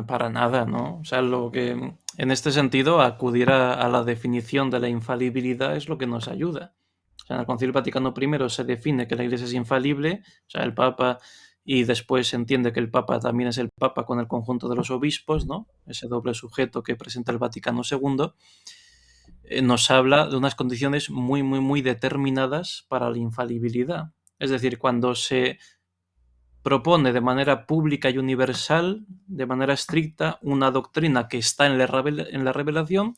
para nada, ¿no? O sea, lo que en este sentido, acudir a la definición de la infalibilidad es lo que nos ayuda. O sea, en el Concilio Vaticano I se define que la Iglesia es infalible, o sea, el Papa, y después se entiende que el Papa también es el Papa con el conjunto de los obispos, ¿no? Ese doble sujeto que presenta el Vaticano II, nos habla de unas condiciones muy, muy, muy determinadas para la infalibilidad. Es decir, cuando se propone de manera pública y universal, de manera estricta, una doctrina que está en la revelación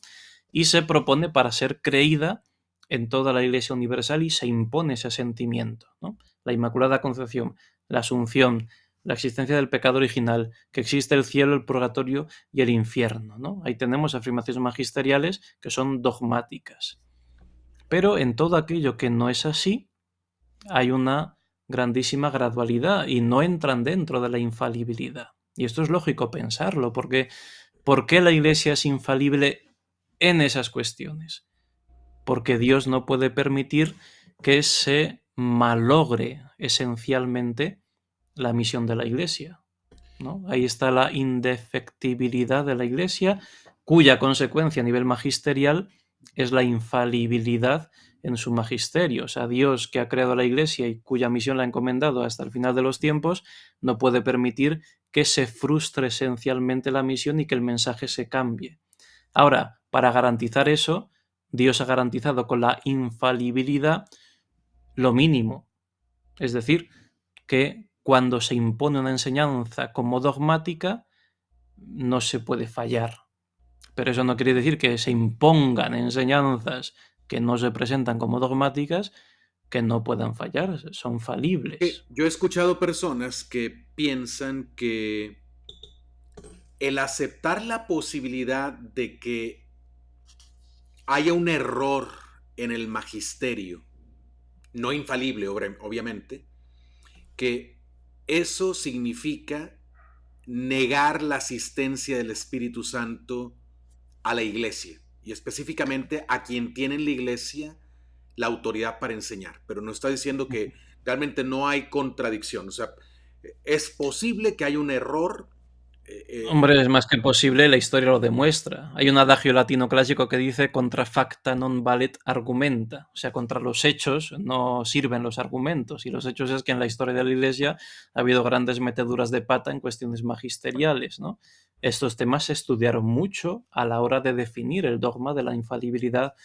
y se propone para ser creída en toda la Iglesia universal y se impone ese sentimiento, ¿no? La Inmaculada Concepción, la Asunción, la existencia del pecado original, que existe el cielo, el purgatorio y el infierno, ¿no? Ahí tenemos afirmaciones magisteriales que son dogmáticas. Pero en todo aquello que no es así, hay una grandísima gradualidad y no entran dentro de la infalibilidad. Y esto es lógico pensarlo, porque ¿por qué la Iglesia es infalible en esas cuestiones? Porque Dios no puede permitir que se malogre esencialmente la misión de la Iglesia, ¿no? Ahí está la indefectibilidad de la Iglesia, cuya consecuencia a nivel magisterial es la infalibilidad en su magisterio. O sea, Dios, que ha creado la Iglesia y cuya misión la ha encomendado hasta el final de los tiempos, no puede permitir que se frustre esencialmente la misión y que el mensaje se cambie. Ahora, para garantizar eso, Dios ha garantizado con la infalibilidad lo mínimo, es decir, que cuando se impone una enseñanza como dogmática, no se puede fallar. Pero eso no quiere decir que se impongan enseñanzas que no se presentan como dogmáticas que no puedan fallar, son falibles. Yo he escuchado personas que piensan que el aceptar la posibilidad de que haya un error en el magisterio, no infalible, obviamente, que eso significa negar la asistencia del Espíritu Santo a la iglesia y específicamente a quien tiene en la iglesia la autoridad para enseñar. Pero no está diciendo que realmente no hay contradicción. O sea, es posible que haya un error. Hombre, es más que posible, la historia lo demuestra. Hay un adagio latino clásico que dice contra facta non valet argumenta, o sea, contra los hechos no sirven los argumentos. Y los hechos es que en la historia de la Iglesia ha habido grandes meteduras de pata en cuestiones magisteriales, ¿no? Estos temas se estudiaron mucho a la hora de definir el dogma de la infalibilidad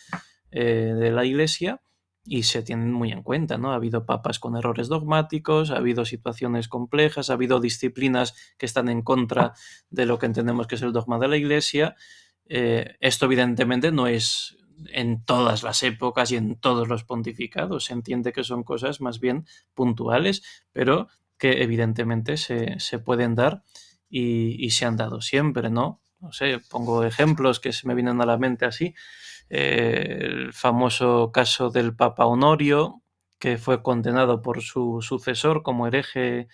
de la Iglesia y se tienen muy en cuenta, ¿no? Ha habido papas con errores dogmáticos, ha habido situaciones complejas, ha habido disciplinas que están en contra de lo que entendemos que es el dogma de la Iglesia. Esto evidentemente no es en todas las épocas y en todos los pontificados, se entiende que son cosas más bien puntuales, pero que evidentemente se pueden dar y se han dado siempre, ¿no? No sé, pongo ejemplos que se me vienen a la mente así. El famoso caso del Papa Honorio, que fue condenado por su sucesor como hereje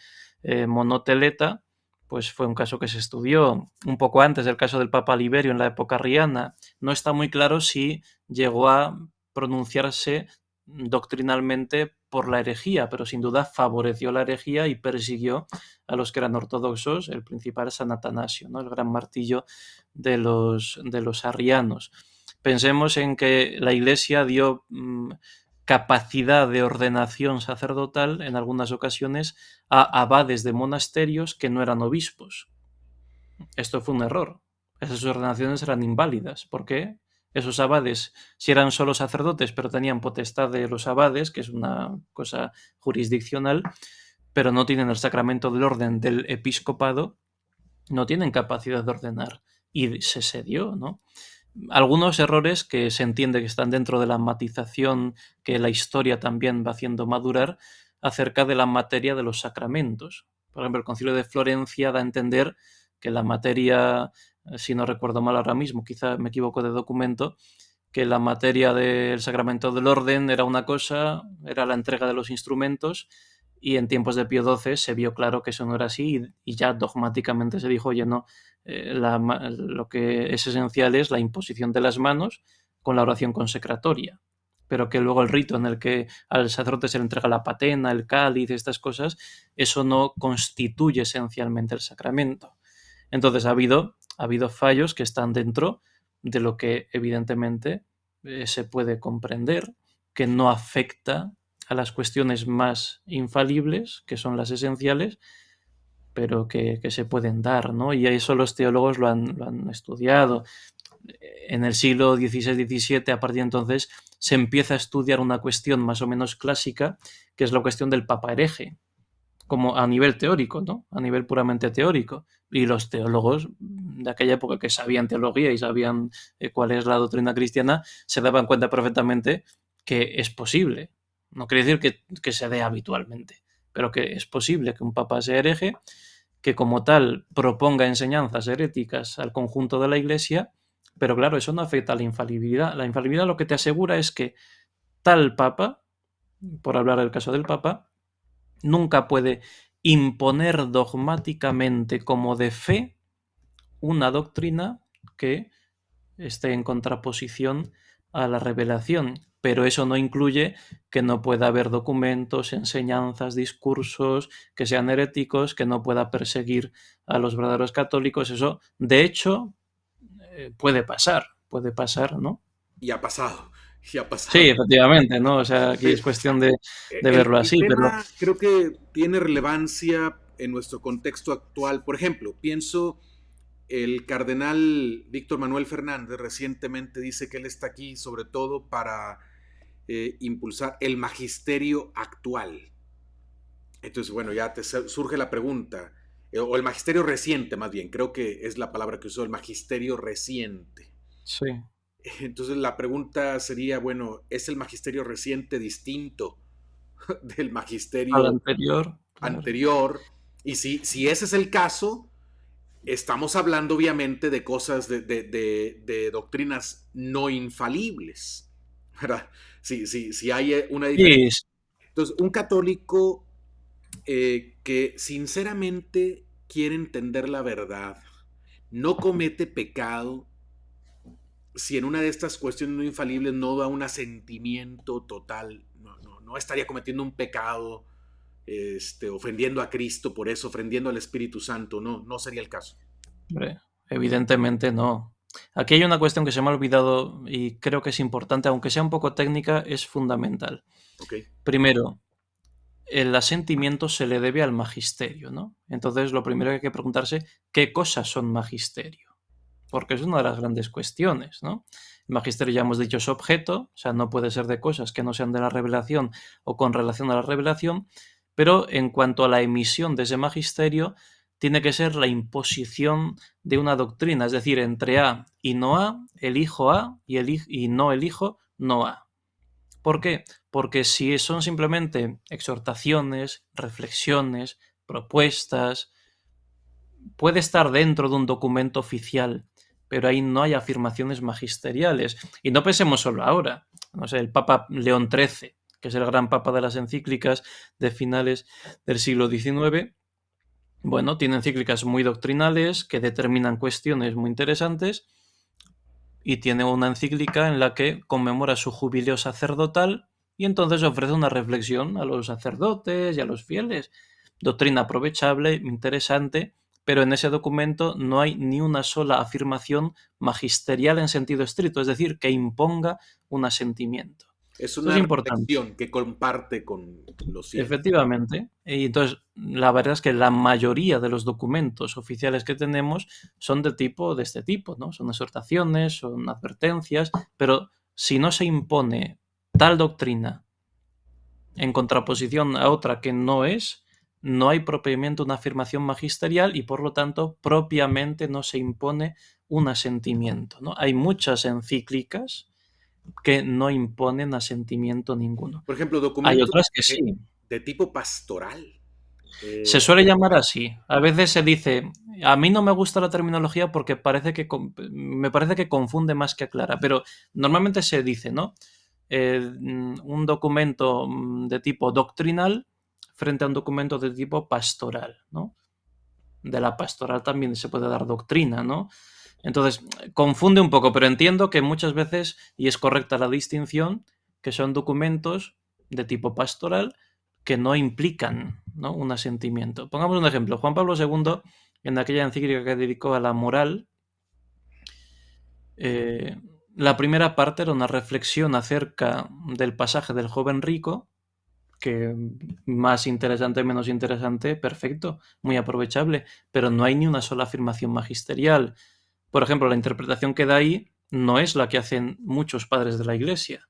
monoteleta, pues fue un caso que se estudió un poco antes del caso del Papa Liberio en la época arriana. No está muy claro si llegó a pronunciarse doctrinalmente por la herejía, pero sin duda favoreció la herejía y persiguió a los que eran ortodoxos, el principal San Atanasio, ¿no? El gran martillo de los arrianos. Pensemos en que la Iglesia dio capacidad de ordenación sacerdotal en algunas ocasiones a abades de monasterios que no eran obispos. Esto fue un error. Esas ordenaciones eran inválidas. ¿Por qué? esos abades, si eran solo sacerdotes, pero tenían potestad de los abades, que es una cosa jurisdiccional, pero no tienen el sacramento del orden del episcopado, no tienen capacidad de ordenar. Y se dio, ¿no? Algunos errores que se entiende que están dentro de la matización que la historia también va haciendo madurar acerca de la materia de los sacramentos. Por ejemplo, el Concilio de Florencia da a entender que la materia, si no recuerdo mal ahora mismo, quizá me equivoco de documento, que la materia del sacramento del orden era una cosa, era la entrega de los instrumentos, y en tiempos de Pío XII se vio claro que eso no era así y ya dogmáticamente se dijo, oye, no, lo que es esencial es la imposición de las manos con la oración consecratoria, pero que luego el rito en el que al sacerdote se le entrega la patena, el cáliz, estas cosas, eso no constituye esencialmente el sacramento. Entonces ha habido fallos que están dentro de lo que evidentemente se puede comprender, que no afecta a las cuestiones más infalibles, que son las esenciales, pero que se pueden dar, ¿no? Y eso los teólogos lo han estudiado. En el siglo XVI-XVII, a partir de entonces, se empieza a estudiar una cuestión más o menos clásica, que es la cuestión del papa hereje, como a nivel teórico, ¿no? A nivel puramente teórico. Y los teólogos de aquella época que sabían teología y sabían cuál es la doctrina cristiana, se daban cuenta perfectamente que es posible. No quiere decir que se dé habitualmente, pero que es posible que un papa sea hereje, que como tal proponga enseñanzas heréticas al conjunto de la Iglesia, pero claro, eso no afecta a la infalibilidad. La infalibilidad lo que te asegura es que tal papa, por hablar del caso del papa, nunca puede imponer dogmáticamente como de fe una doctrina que esté en contraposición a la revelación, pero eso no incluye que no pueda haber documentos, enseñanzas, discursos que sean heréticos, que no pueda perseguir a los verdaderos católicos. Eso, de hecho, puede pasar, ¿no? Y ha pasado, y ha Sí, pasado. efectivamente, ¿no? O sea, aquí es Sí. cuestión de verlo El así, pero tema creo que tiene relevancia en nuestro contexto actual. Por ejemplo, pienso, el cardenal Víctor Manuel Fernández recientemente dice que él está aquí sobre todo para impulsar el magisterio actual. Entonces, bueno, ya te surge la pregunta, o el magisterio reciente más bien, creo que es la palabra que usó, el magisterio reciente. sí, Entonces la pregunta sería, bueno, ¿es el magisterio reciente distinto del al magisterio anterior, claro. anterior? Y si ese es el caso, estamos hablando obviamente de cosas, de doctrinas no infalibles, ¿verdad? Si hay una diferencia. Sí, Entonces, un católico que sinceramente quiere entender la verdad, no comete pecado si en una de estas cuestiones no infalibles no da un asentimiento total, no estaría cometiendo un pecado, ofendiendo a Cristo por eso, ofendiendo al Espíritu Santo, no sería el caso. hombre, evidentemente no. Aquí hay una cuestión que se me ha olvidado y creo que es importante, aunque sea un poco técnica, es fundamental. ¿Ok? Primero, el asentimiento se le debe al magisterio, ¿no? Entonces, lo primero que hay que preguntarse, ¿qué cosas son magisterio? Porque es una de las grandes cuestiones, ¿no? El magisterio, ya hemos dicho, es objeto, o sea, no puede ser de cosas que no sean de la revelación o con relación a la revelación, pero en cuanto a la emisión de ese magisterio, tiene que ser la imposición de una doctrina, es decir, entre A y no A, elijo A y no elijo no A. ¿Por qué? Porque si son simplemente exhortaciones, reflexiones, propuestas, puede estar dentro de un documento oficial, pero ahí no hay afirmaciones magisteriales. Y no pensemos solo ahora. No sé, el Papa León XIII, que es el gran papa de las encíclicas de finales del siglo XIX, bueno, tiene encíclicas muy doctrinales que determinan cuestiones muy interesantes y tiene una encíclica en la que conmemora su jubileo sacerdotal y entonces ofrece una reflexión a los sacerdotes y a los fieles. Doctrina aprovechable, interesante, pero en ese documento no hay ni una sola afirmación magisterial en sentido estricto, es decir, que imponga un asentimiento. Es Esto es una importante. reflexión que comparte con los fieles. Efectivamente. Y entonces, la verdad es que la mayoría de los documentos oficiales que tenemos son de este tipo, ¿no? Son exhortaciones, son advertencias, pero si no se impone tal doctrina en contraposición a otra que no es, no hay propiamente una afirmación magisterial y por lo tanto propiamente no se impone un asentimiento, ¿no? Hay muchas encíclicas que no imponen asentimiento ninguno. Por ejemplo, Hay documentos otras que sí. de tipo pastoral. Se Eh, suele llamar así. A veces se dice, a mí no me gusta la terminología porque me parece que confunde más que aclara, pero normalmente se dice, ¿no? Un documento de tipo doctrinal frente a un documento de tipo pastoral, ¿no? De la pastoral también se puede dar doctrina, ¿no? Entonces, confunde un poco, pero entiendo que muchas veces, y es correcta la distinción, que son documentos de tipo pastoral que no implican, ¿no?, un asentimiento. Pongamos un ejemplo. Juan Pablo II, en aquella encíclica que dedicó a la moral, eh, la primera parte era una reflexión acerca del pasaje del joven rico, que más interesante, menos interesante, perfecto, muy aprovechable, pero no hay ni una sola afirmación magisterial. Por ejemplo, la interpretación que da ahí no es la que hacen muchos padres de la Iglesia.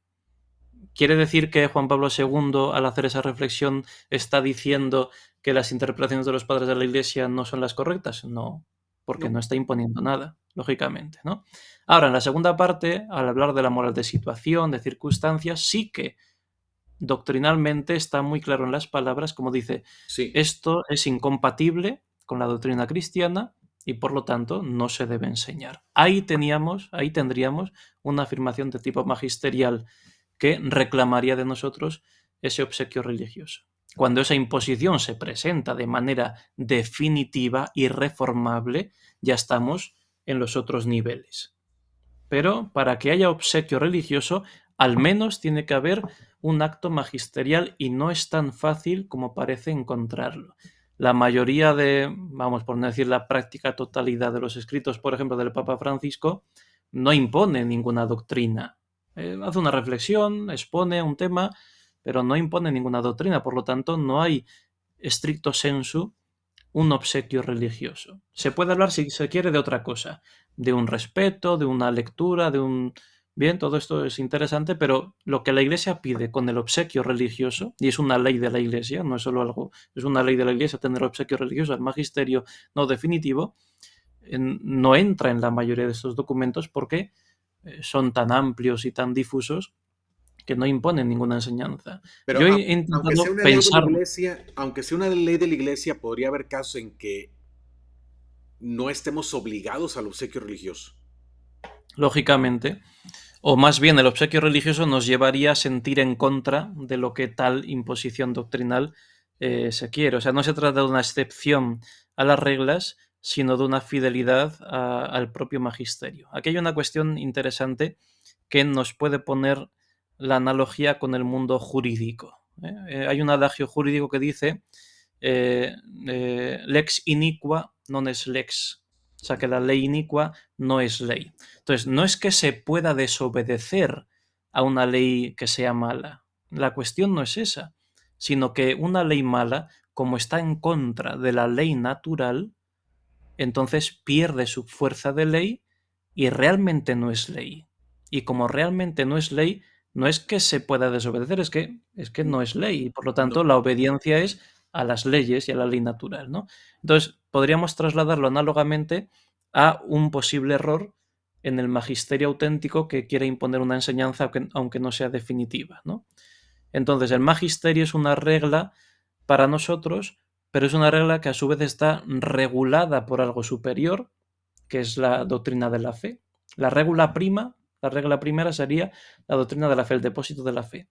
¿Quiere decir que Juan Pablo II, al hacer esa reflexión, está diciendo que las interpretaciones de los padres de la Iglesia no son las correctas? No, porque no, no está imponiendo nada, lógicamente, ¿no? Ahora, en la segunda parte, al hablar de la moral de situación, de circunstancias, sí que doctrinalmente está muy claro en las palabras, como dice, sí. esto es incompatible con la doctrina cristiana y por lo tanto no se debe enseñar. Ahí tendríamos una afirmación de tipo magisterial que reclamaría de nosotros ese obsequio religioso. Cuando esa imposición se presenta de manera definitiva y reformable, ya estamos en los otros niveles. Pero para que haya obsequio religioso, al menos tiene que haber un acto magisterial y no es tan fácil como parece encontrarlo. La mayoría de, vamos, por no decir la práctica totalidad de los escritos, por ejemplo, del Papa Francisco, no impone ninguna doctrina. Hace una reflexión, expone un tema, pero no impone ninguna doctrina. Por lo tanto, no hay stricto sensu un obsequio religioso. Se puede hablar, si se quiere, de otra cosa, de un respeto, de una lectura, de un... Bien, todo esto es interesante, pero lo que la Iglesia pide con el obsequio religioso, y es una ley de la Iglesia, no es solo algo, es una ley de la Iglesia tener obsequio religioso, el magisterio no definitivo, no entra en la mayoría de estos documentos porque son tan amplios y tan difusos que no imponen ninguna enseñanza. Pero Yo he aunque sea intentado una ley de la pensar. iglesia, aunque sea una ley de la iglesia, podría haber casos en que no estemos obligados al obsequio religioso. Lógicamente, o más bien el obsequio religioso nos llevaría a sentir en contra de lo que tal imposición doctrinal se quiere. O sea, no se trata de una excepción a las reglas, sino de una fidelidad al propio magisterio. Aquí hay una cuestión interesante que nos puede poner la analogía con el mundo jurídico. Hay un adagio jurídico que dice eh, lex iniqua non es lex. O sea, que la ley inicua no es ley. Entonces, no es que se pueda desobedecer a una ley que sea mala. La cuestión no es esa, sino que una ley mala, como está en contra de la ley natural, entonces pierde su fuerza de ley y realmente no es ley. Y como realmente no es ley, no es que se pueda desobedecer, es que no es ley. Y por lo No, tanto, la obediencia es a las leyes y a la ley natural, ¿no? Entonces, podríamos trasladarlo análogamente a un posible error en el magisterio auténtico que quiere imponer una enseñanza aunque no sea definitiva, ¿no? Entonces, el magisterio es una regla para nosotros, pero es una regla que a su vez está regulada por algo superior, que es la doctrina de la fe. La regla primera sería la doctrina de la fe, el depósito de la fe.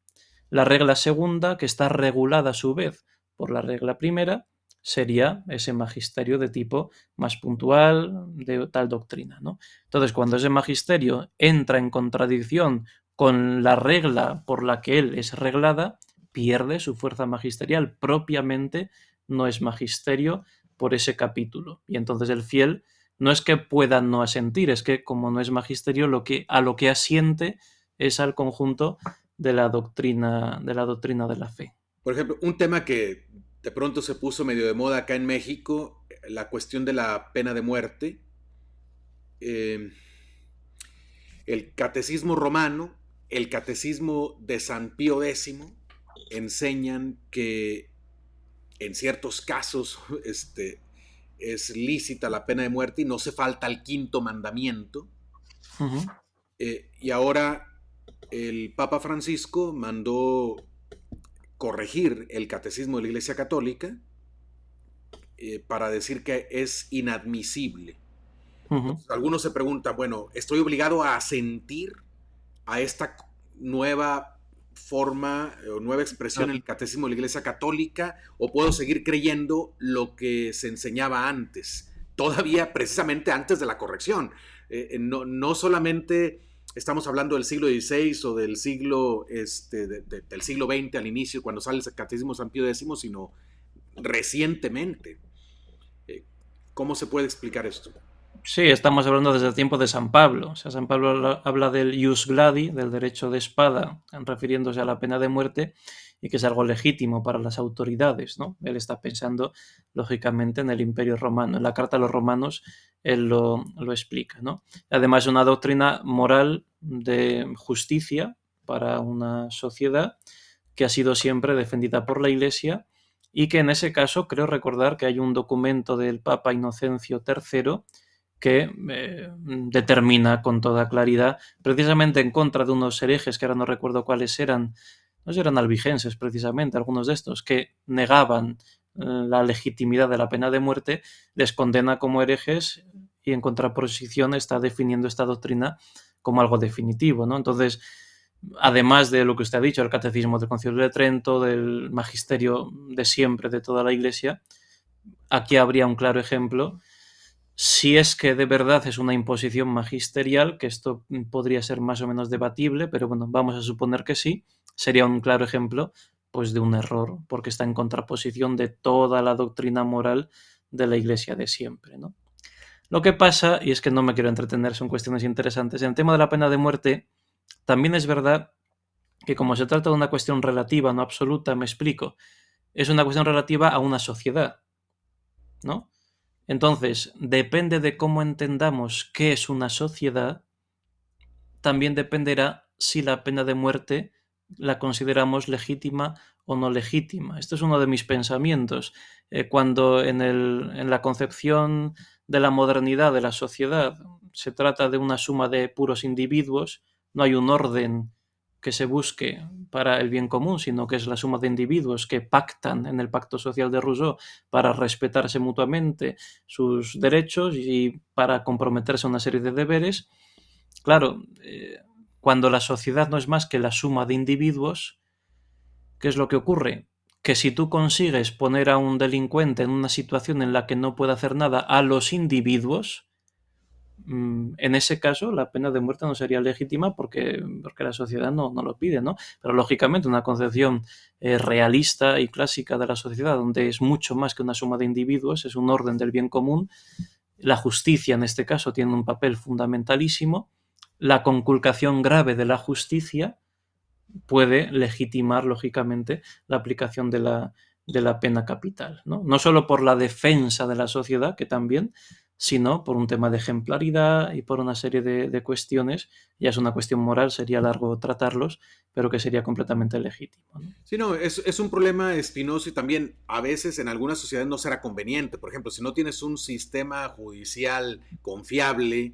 La regla segunda, que está regulada a su vez por la regla primera, sería ese magisterio de tipo más puntual de tal doctrina, ¿no? Entonces, cuando ese magisterio entra en contradicción con la regla por la que él es reglada, pierde su fuerza magisterial. Propiamente no es magisterio por ese capítulo. Y entonces el fiel no es que pueda no asentir, es que como no es magisterio, a lo que asiente es al conjunto de la doctrina de la fe. Por ejemplo, un tema que de pronto se puso medio de moda acá en México, la cuestión de la pena de muerte. Eh, el catecismo romano, el catecismo de San Pío X, enseñan que en ciertos casos es lícita la pena de muerte y no se falta al quinto mandamiento. Ujú. Y ahora el Papa Francisco mandó corregir el catecismo de la Iglesia Católica para decir que es inadmisible. Ujú. Entonces, algunos se preguntan, bueno, ¿estoy obligado a asentir a esta nueva forma o nueva expresión en el catecismo de la Iglesia Católica o puedo seguir creyendo lo que se enseñaba antes, todavía precisamente antes de la corrección? No solamente estamos hablando del siglo XVI o del siglo, del siglo XX al inicio, cuando sale el catecismo de San Pío X, sino recientemente. ¿Cómo se puede explicar esto? Sí, estamos hablando desde el tiempo de San Pablo. O sea, San Pablo habla del ius gladi, del derecho de espada, refiriéndose a la pena de muerte, y que es algo legítimo para las autoridades, ¿no? Él está pensando, lógicamente, en el Imperio Romano. En la Carta a los Romanos él lo explica, ¿no? Además, es una doctrina moral de justicia para una sociedad que ha sido siempre defendida por la Iglesia y que en ese caso creo recordar que hay un documento del Papa Inocencio III que determina con toda claridad, precisamente en contra de unos herejes que ahora no recuerdo cuáles eran, no sé, eran albigenses precisamente, algunos de estos, que negaban la legitimidad de la pena de muerte, les condena como herejes y en contraposición está definiendo esta doctrina como algo definitivo, ¿no? Entonces, además de lo que usted ha dicho, el catecismo del Concilio de Trento, del magisterio de siempre de toda la Iglesia, aquí habría un claro ejemplo si es que de verdad es una imposición magisterial, que esto podría ser más o menos debatible, pero bueno, vamos a suponer que sí, sería un claro ejemplo pues de un error, porque está en contraposición de toda la doctrina moral de la Iglesia de siempre, ¿no? Lo que pasa, y es que no me quiero entretener, son cuestiones interesantes, en el tema de la pena de muerte, también es verdad que como se trata de una cuestión relativa, no absoluta, me explico, es una cuestión relativa a una sociedad, ¿no? Entonces, depende de cómo entendamos qué es una sociedad, también dependerá si la pena de muerte la consideramos legítima o no legítima. Esto es uno de mis pensamientos. Cuando en la concepción de la modernidad de la sociedad se trata de una suma de puros individuos, no hay un orden que se busque para el bien común, sino que es la suma de individuos que pactan en el Pacto Social de Rousseau para respetarse mutuamente sus derechos y para comprometerse a una serie de deberes. Claro, cuando la sociedad no es más que la suma de individuos, ¿qué es lo que ocurre? Que si tú consigues poner a un delincuente en una situación en la que no puede hacer nada a los individuos, en ese caso la pena de muerte no sería legítima porque la sociedad no lo pide, ¿no? Pero lógicamente una concepción realista y clásica de la sociedad, donde es mucho más que una suma de individuos, es un orden del bien común, la justicia en este caso tiene un papel fundamentalísimo, la conculcación grave de la justicia puede legitimar, lógicamente, la aplicación de la pena capital, ¿no? No solo por la defensa de la sociedad, que también, sino por un tema de ejemplaridad y por una serie de cuestiones, ya es una cuestión moral, sería largo tratarlos, pero que sería completamente legítimo, ¿no? Sí, no, es un problema espinoso y también a veces en algunas sociedades no será conveniente. Por ejemplo, si no tienes un sistema judicial confiable,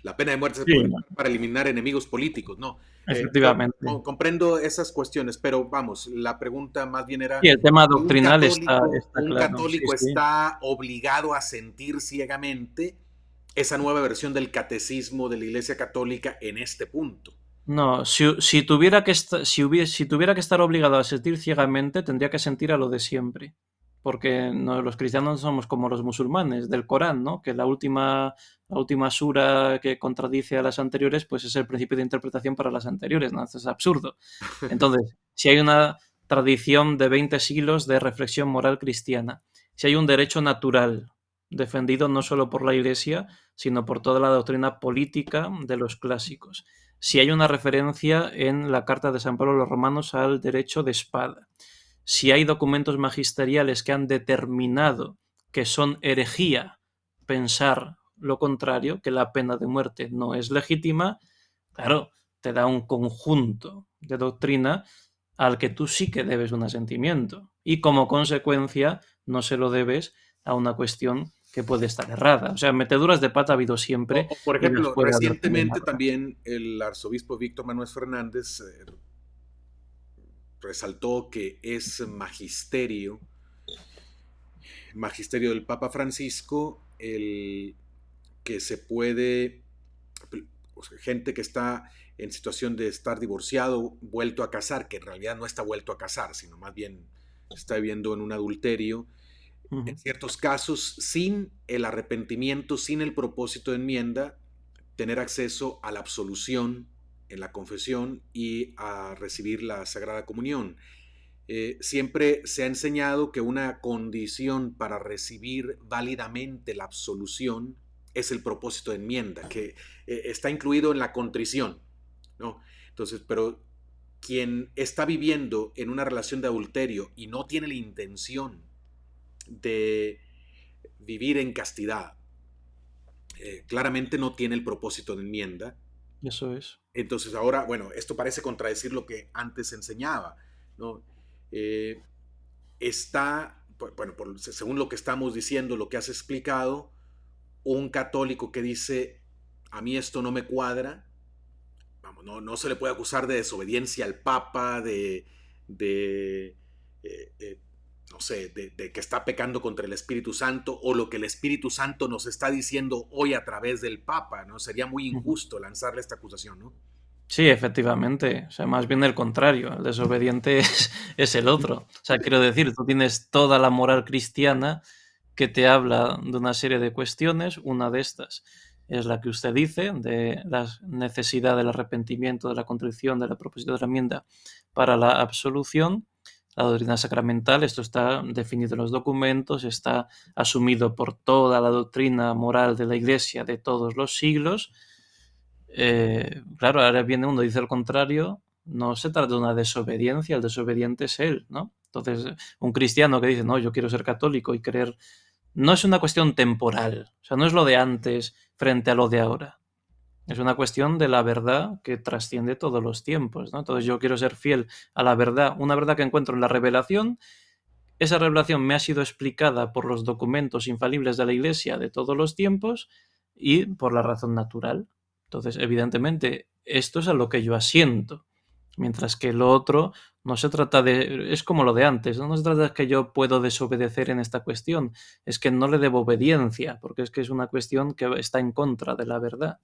la pena de muerte se Sí, puede usar para eliminar enemigos políticos, ¿no? efectivamente. Comprendo esas cuestiones, pero vamos, la pregunta más bien era, Y el tema doctrinal está ¿un claro, sí, católico sí. está obligado a sentir ciegamente esa nueva versión del catecismo de la Iglesia Católica en este punto? No, si tuviera que si tuviera que estar obligado a sentir ciegamente, tendría que sentir a lo de siempre. Porque no, los cristianos somos como los musulmanes del Corán, ¿no? Que la última sura que contradice a las anteriores, pues es el principio de interpretación para las anteriores, ¿no? Esto es absurdo. Entonces, si hay una tradición de 20 siglos de reflexión moral cristiana, si hay un derecho natural defendido no solo por la Iglesia, sino por toda la doctrina política de los clásicos, si hay una referencia en la carta de San Pablo a los romanos al derecho de espada, si hay documentos magisteriales que han determinado que son herejía pensar lo contrario, que la pena de muerte no es legítima, claro, te da un conjunto de doctrina al que tú sí que debes un asentimiento. Y como consecuencia, no se lo debes a una cuestión que puede estar errada. O sea, meteduras de pata ha habido siempre Por y las ejemplo, puede haber también recientemente ahora. también el arzobispo Víctor Manuel Fernández resaltó que es magisterio del Papa Francisco, el que se puede, o sea, gente que está en situación de estar divorciado, vuelto a casar, que en realidad no está vuelto a casar, sino más bien está viviendo en un adulterio, en Ujú. ciertos casos, sin el arrepentimiento, sin el propósito de enmienda, tener acceso a la absolución en la confesión y a recibir la Sagrada Comunión. Siempre se ha enseñado que una condición para recibir válidamente la absolución es el propósito de enmienda, que está incluido en la contrición, ¿no? Entonces, pero quien está viviendo en una relación de adulterio y no tiene la intención de vivir en castidad, claramente no tiene el propósito de enmienda. Eso es. Entonces ahora, bueno, esto parece contradecir lo que antes enseñaba, ¿no? Eh, está, bueno, según lo que estamos diciendo, lo que has explicado, un católico que dice, a mí esto no me cuadra, vamos, no se le puede acusar de desobediencia al Papa, de no sé, de que está pecando contra el Espíritu Santo o lo que el Espíritu Santo nos está diciendo hoy a través del Papa, ¿no? Sería muy Ujú. injusto lanzarle esta acusación, ¿no? Sí, efectivamente. O sea, más bien el contrario. El desobediente es el otro. O sea, quiero decir, tú tienes toda la moral cristiana que te habla de una serie de cuestiones. Una de estas es la que usted dice, de la necesidad del arrepentimiento, de la contrición, de la proposición de la enmienda para la absolución. La doctrina sacramental, esto está definido en los documentos, está asumido por toda la doctrina moral de la Iglesia de todos los siglos. Claro, ahora viene uno y dice el contrario, no se trata de una desobediencia, el desobediente es él, ¿no? Entonces, un cristiano que dice, no, yo quiero ser católico y creer, no es una cuestión temporal, o sea, no es lo de antes frente a lo de ahora, es una cuestión de la verdad que trasciende todos los tiempos, ¿no? Entonces, yo quiero ser fiel a la verdad, una verdad que encuentro en la revelación. Esa revelación me ha sido explicada por los documentos infalibles de la Iglesia de todos los tiempos y por la razón natural. Entonces, evidentemente, esto es a lo que yo asiento. Mientras que lo otro no se trata de... Es como lo de antes, ¿no? No se trata de que yo puedo desobedecer en esta cuestión. Es que no le debo obediencia, porque es que es una cuestión que está en contra de la verdad.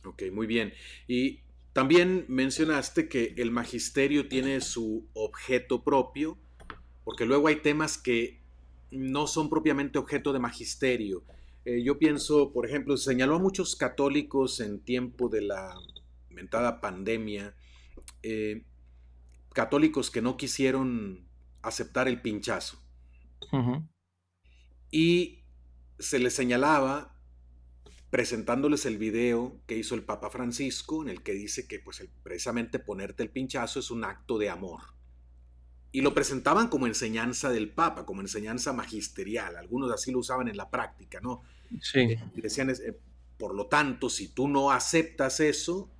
Ok, muy bien. Y también mencionaste que el magisterio tiene su objeto propio, porque luego hay temas que no son propiamente objeto de magisterio. Yo pienso, por ejemplo, señaló a muchos católicos en tiempo de la mentada pandemia, eh, católicos que no quisieron aceptar el pinchazo. Ujú. Y se les señalaba presentándoles el video que hizo el Papa Francisco, en el que dice que pues, precisamente ponerte el pinchazo es un acto de amor. Y lo presentaban como enseñanza del Papa, como enseñanza magisterial. Algunos así lo usaban en la práctica, ¿no? Sí. Y decían, por lo tanto, si tú no aceptas eso,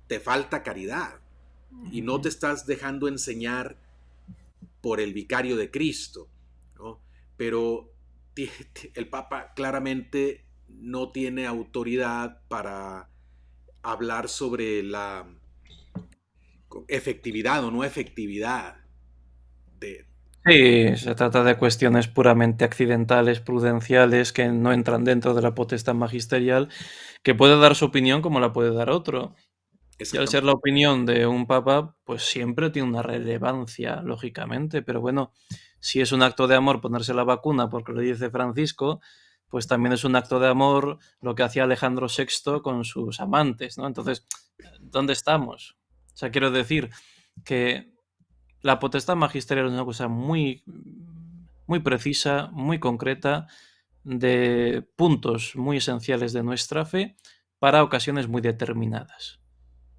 te falta caridad y no te Ujú. estás dejando enseñar por el vicario de Cristo, ¿no? Pero el Papa claramente no tiene autoridad para hablar sobre la efectividad o no efectividad de... Sí, se trata de cuestiones puramente accidentales, prudenciales, que no entran dentro de la potestad magisterial, que puede dar su opinión como la puede dar otro. Y al ser Exactamente. la opinión de un papa, pues siempre tiene una relevancia, lógicamente. Pero bueno, si es un acto de amor ponerse la vacuna porque lo dice Francisco, pues también es un acto de amor lo que hacía Alejandro VI con sus amantes, ¿no? Entonces, ¿dónde estamos? O sea, quiero decir que la potestad magisterial es una cosa muy, muy precisa, muy concreta, de puntos muy esenciales de nuestra fe para ocasiones muy determinadas.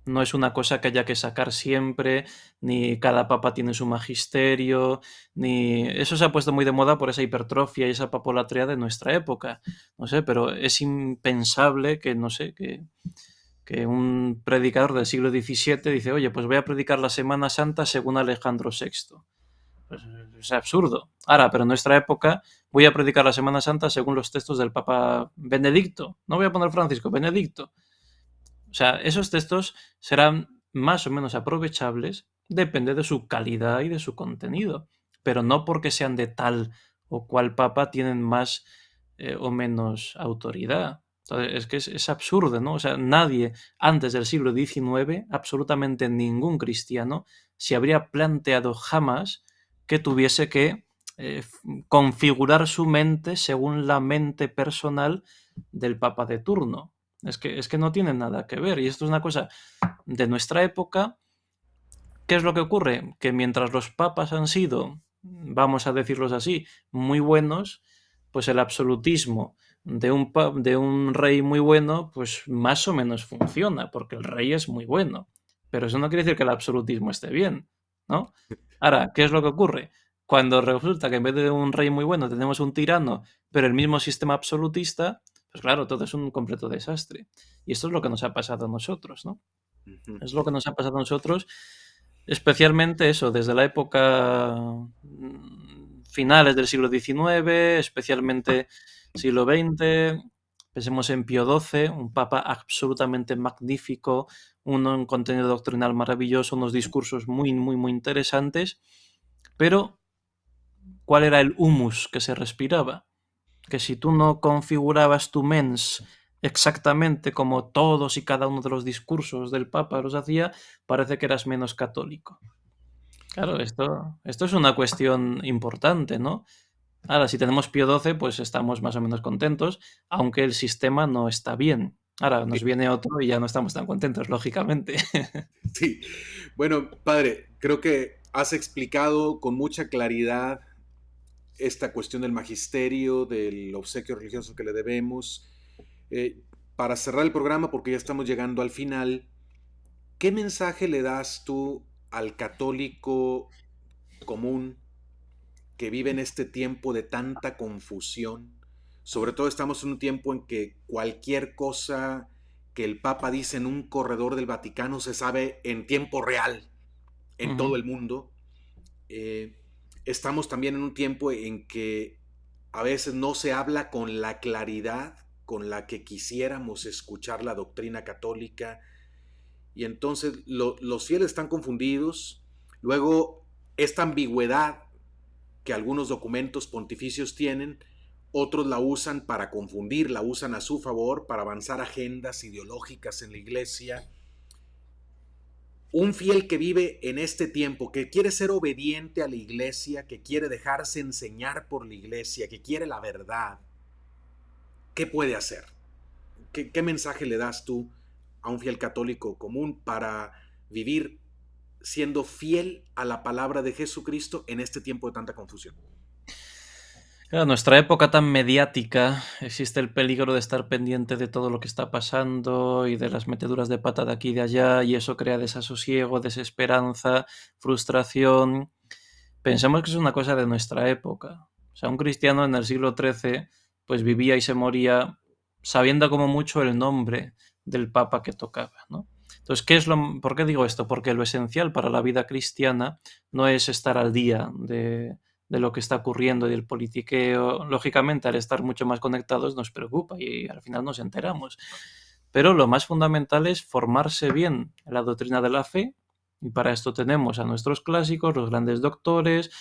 No es una cosa que haya que sacar siempre, ni cada papa tiene su magisterio, ni... Eso se ha puesto muy de moda por esa hipertrofia y esa papolatría de nuestra época. No sé, pero es impensable que, no sé, que un predicador del siglo XVII dice, oye, pues voy a predicar la Semana Santa según Alejandro VI. Pues es absurdo. Ahora, pero en nuestra época voy a predicar la Semana Santa según los textos del Papa Benedicto. No voy a poner Francisco, Benedicto. O sea, esos textos serán más o menos aprovechables, depende de su calidad y de su contenido, pero no porque sean de tal o cual papa tienen más o menos autoridad. Entonces, es que es absurdo, ¿no? O sea, nadie antes del siglo XIX, absolutamente ningún cristiano, se habría planteado jamás que tuviese que eh, configurar su mente según la mente personal del papa de turno. Es que no tienen nada que ver. Y esto es una cosa de nuestra época. ¿Qué es lo que ocurre? Que mientras los papas han sido, vamos a decirlos así, muy buenos, pues el absolutismo de un rey muy bueno, pues más o menos funciona, porque el rey es muy bueno. Pero eso no quiere decir que el absolutismo esté bien, ¿no? Ahora, ¿qué es lo que ocurre? Cuando resulta que en vez de un rey muy bueno tenemos un tirano, pero el mismo sistema absolutista, pues claro, todo es un completo desastre. Y esto es lo que nos ha pasado a nosotros, ¿no? Ujú. Es lo que nos ha pasado a nosotros, especialmente eso, desde la época finales del siglo XIX, especialmente siglo XX. Pensemos en Pío XII, un papa absolutamente magnífico, un contenido doctrinal maravilloso, unos discursos muy, muy, muy interesantes, pero ¿cuál era el humus que se respiraba? Que si tú no configurabas tu mens exactamente como todos y cada uno de los discursos del Papa los hacía, parece que eras menos católico. Claro, esto es una cuestión importante, ¿no? Ahora, si tenemos Pío XII, pues estamos más o menos contentos, aunque el sistema no está bien. Ahora nos viene otro y ya no estamos tan contentos, lógicamente. Sí, bueno, padre, creo que has explicado con mucha claridad esta cuestión del magisterio, del obsequio religioso que le debemos. Eh, para cerrar el programa, porque ya estamos llegando al final, ¿qué mensaje le das tú al católico común que vive en este tiempo de tanta confusión? Sobre todo estamos en un tiempo en que cualquier cosa que el Papa dice en un corredor del Vaticano se sabe en tiempo real en todo Ujú. el mundo. Estamos también en un tiempo en que a veces no se habla con la claridad con la que quisiéramos escuchar la doctrina católica y entonces los fieles están confundidos. Luego, esta ambigüedad que algunos documentos pontificios tienen, otros la usan para confundir, la usan a su favor, para avanzar agendas ideológicas en la iglesia. Un fiel que vive en este tiempo, que quiere ser obediente a la iglesia, que quiere dejarse enseñar por la iglesia, que quiere la verdad, ¿qué puede hacer? ¿Qué mensaje le das tú a un fiel católico común para vivir siendo fiel a la palabra de Jesucristo en este tiempo de tanta confusión? Claro, en nuestra época tan mediática existe el peligro de estar pendiente de todo lo que está pasando y de las meteduras de pata de aquí y de allá, y eso crea desasosiego, desesperanza, frustración. Pensamos que es una cosa de nuestra época. O sea, un cristiano en el siglo XIII pues vivía y se moría sabiendo como mucho el nombre del papa que tocaba, ¿no? Entonces, ¿por qué digo esto? Porque lo esencial para la vida cristiana no es estar al día de lo que está ocurriendo y del politiqueo. Lógicamente, al estar mucho más conectados nos preocupa y al final nos enteramos. Pero lo más fundamental es formarse bien en la doctrina de la fe, y para esto tenemos a nuestros clásicos, los grandes doctores,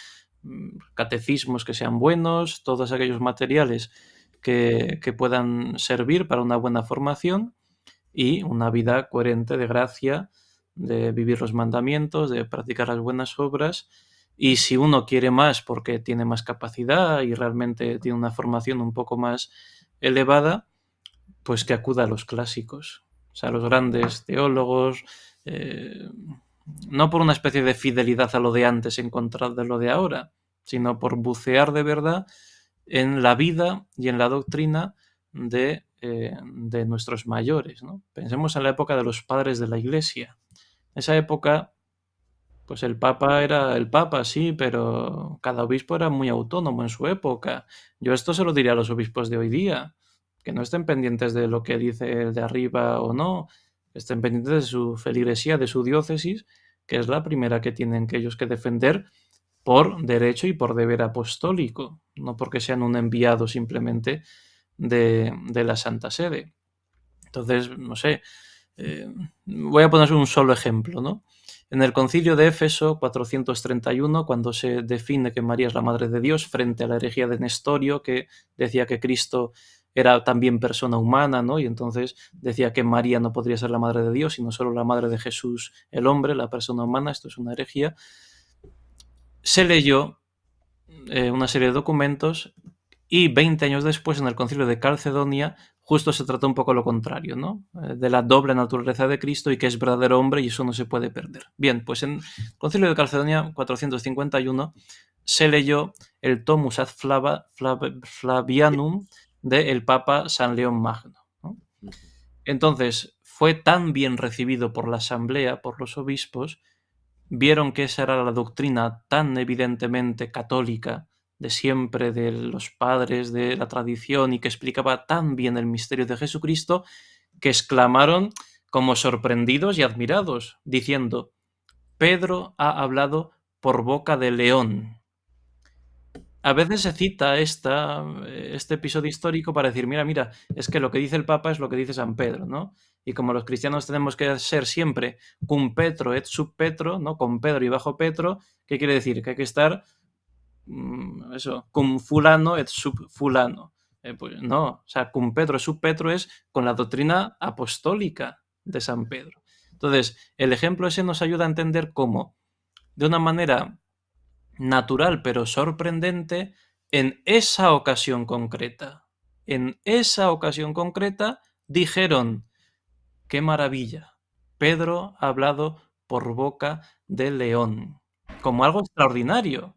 catecismos que sean buenos, todos aquellos materiales que puedan servir para una buena formación y una vida coherente de gracia, de vivir los mandamientos, de practicar las buenas obras. Y si uno quiere más porque tiene más capacidad y realmente tiene una formación un poco más elevada, pues que acuda a los clásicos, o sea, a los grandes teólogos, eh, no por una especie de fidelidad a lo de antes en contra de lo de ahora, sino por bucear de verdad en la vida y en la doctrina de de nuestros mayores, ¿no? Pensemos en la época de los padres de la Iglesia. En esa época, pues el Papa era el Papa, sí, pero cada obispo era muy autónomo en su época. Yo esto se lo diría a los obispos de hoy día, que no estén pendientes de lo que dice el de arriba o no, estén pendientes de su feligresía, de su diócesis, que es la primera que tienen que ellos que defender por derecho y por deber apostólico, no porque sean un enviado simplemente de la Santa Sede. Entonces, no sé, voy a poner un solo ejemplo, ¿no? En el concilio de Éfeso 431, cuando se define que María es la Madre de Dios frente a la herejía de Nestorio, que decía que Cristo era también persona humana, ¿no? Y entonces decía que María no podría ser la Madre de Dios, sino solo la Madre de Jesús, el hombre, la persona humana, esto es una herejía. Se leyó una serie de documentos y 20 años después, en el concilio de Calcedonia, justo se trató un poco lo contrario, ¿no? De la doble naturaleza de Cristo y que es verdadero hombre y eso no se puede perder. Bien, pues en el concilio de Calcedonia 451 se leyó el Tomus ad Flavianum del Papa San León Magno, ¿no? Entonces, fue tan bien recibido por la asamblea, por los obispos, vieron que esa era la doctrina tan evidentemente católica de siempre, de los padres, de la tradición, y que explicaba tan bien el misterio de Jesucristo, que exclamaron como sorprendidos y admirados, diciendo: Pedro ha hablado por boca de león. A veces se cita este episodio histórico para decir, mira, es que lo que dice el Papa es lo que dice San Pedro, ¿no? Y como los cristianos tenemos que ser siempre cum Petro et sub Petro, ¿no? Con Pedro y bajo Petro, ¿qué quiere decir? Que hay que estar, eso, cum fulano et sub fulano. Pues no, o sea, cum Petro et sub Petro es con la doctrina apostólica de San Pedro. Entonces, el ejemplo ese nos ayuda a entender cómo, de una manera natural pero sorprendente, en esa ocasión concreta. En esa ocasión concreta dijeron, qué maravilla, Pedro ha hablado por boca de león, como algo extraordinario,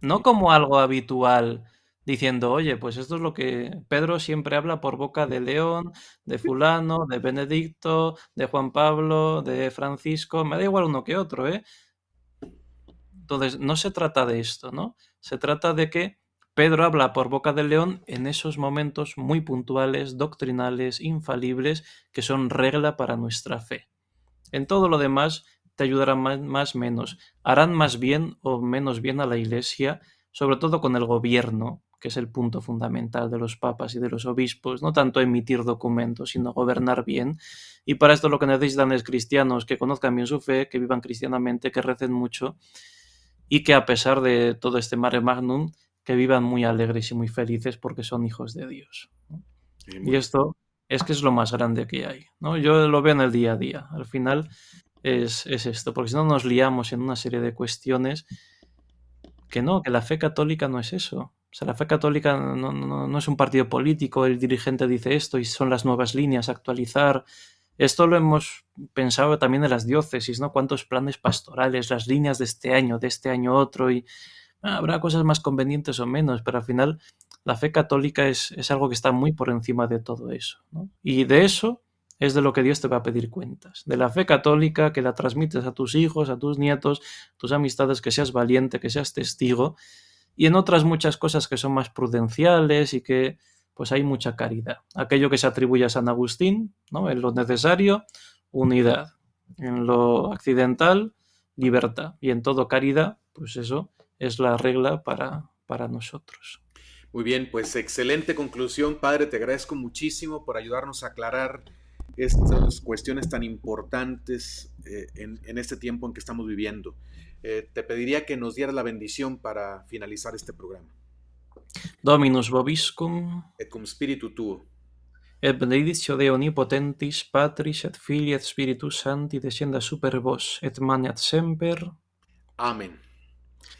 no como algo habitual, diciendo, oye, pues esto es lo que Pedro siempre habla por boca de León, de fulano, de Benedicto, de Juan Pablo, de Francisco, me da igual uno que otro, ¿eh? Entonces, no se trata de esto, ¿no? Se trata de que Pedro habla por boca del león en esos momentos muy puntuales, doctrinales, infalibles, que son regla para nuestra fe. En todo lo demás te ayudarán más, menos. Harán más bien o menos bien a la Iglesia, sobre todo con el gobierno, que es el punto fundamental de los papas y de los obispos, no tanto emitir documentos, sino gobernar bien. Y para esto lo que necesitan es cristianos que conozcan bien su fe, que vivan cristianamente, que recen mucho y que a pesar de todo este mare magnum, que vivan muy alegres y muy felices porque son hijos de Dios, ¿no? Y esto es que es lo más grande que hay, ¿no? Yo lo veo en el día a día. Al final es esto, porque si no nos liamos en una serie de cuestiones que no, que la fe católica no es eso. O sea, la fe católica no es un partido político, el dirigente dice esto y son las nuevas líneas a actualizar. Esto lo hemos pensado también en las diócesis, ¿no? Cuántos planes pastorales, las líneas de este año otro, y habrá cosas más convenientes o menos, pero al final la fe católica es algo que está muy por encima de todo eso, ¿no? Y de eso es de lo que Dios te va a pedir cuentas. De la fe católica, que la transmites a tus hijos, a tus nietos, tus amistades, que seas valiente, que seas testigo, y en otras muchas cosas que son más prudenciales y que pues hay mucha caridad. Aquello que se atribuye a San Agustín, ¿no? En lo necesario, unidad. En lo accidental, libertad. Y en todo caridad, pues eso es la regla para nosotros. Muy bien, pues excelente conclusión, padre. Te agradezco muchísimo por ayudarnos a aclarar estas cuestiones tan importantes en este tiempo en que estamos viviendo. Te pediría que nos dieras la bendición para finalizar este programa. Dominus vobiscum, Et cum spiritu tuo. et benedictio Dei omnipotentis, Patris et Filii et Spiritus Sancti descienda super vos, et maneat semper. Amén.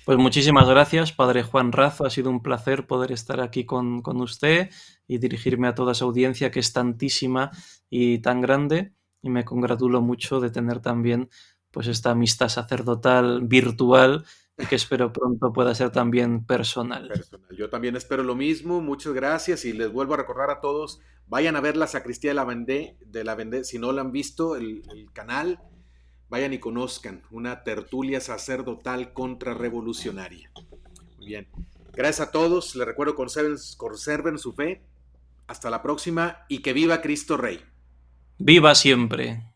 Pues muchísimas gracias, Padre Juan Razo. Ha sido un placer poder estar aquí con usted y dirigirme a toda esa audiencia que es tantísima y tan grande. Y me congratulo mucho de tener también pues esta amistad sacerdotal virtual y que espero pronto pueda ser también personal. Personal. Yo también espero lo mismo. Muchas gracias y les vuelvo a recordar a todos, vayan a ver la Sacristía de la Vendée, si no lo han visto, el canal, vayan y conozcan una tertulia sacerdotal contrarrevolucionaria. Muy bien. Gracias a todos. Les recuerdo, conserven su fe. Hasta la próxima y que viva Cristo Rey. ¡Viva siempre!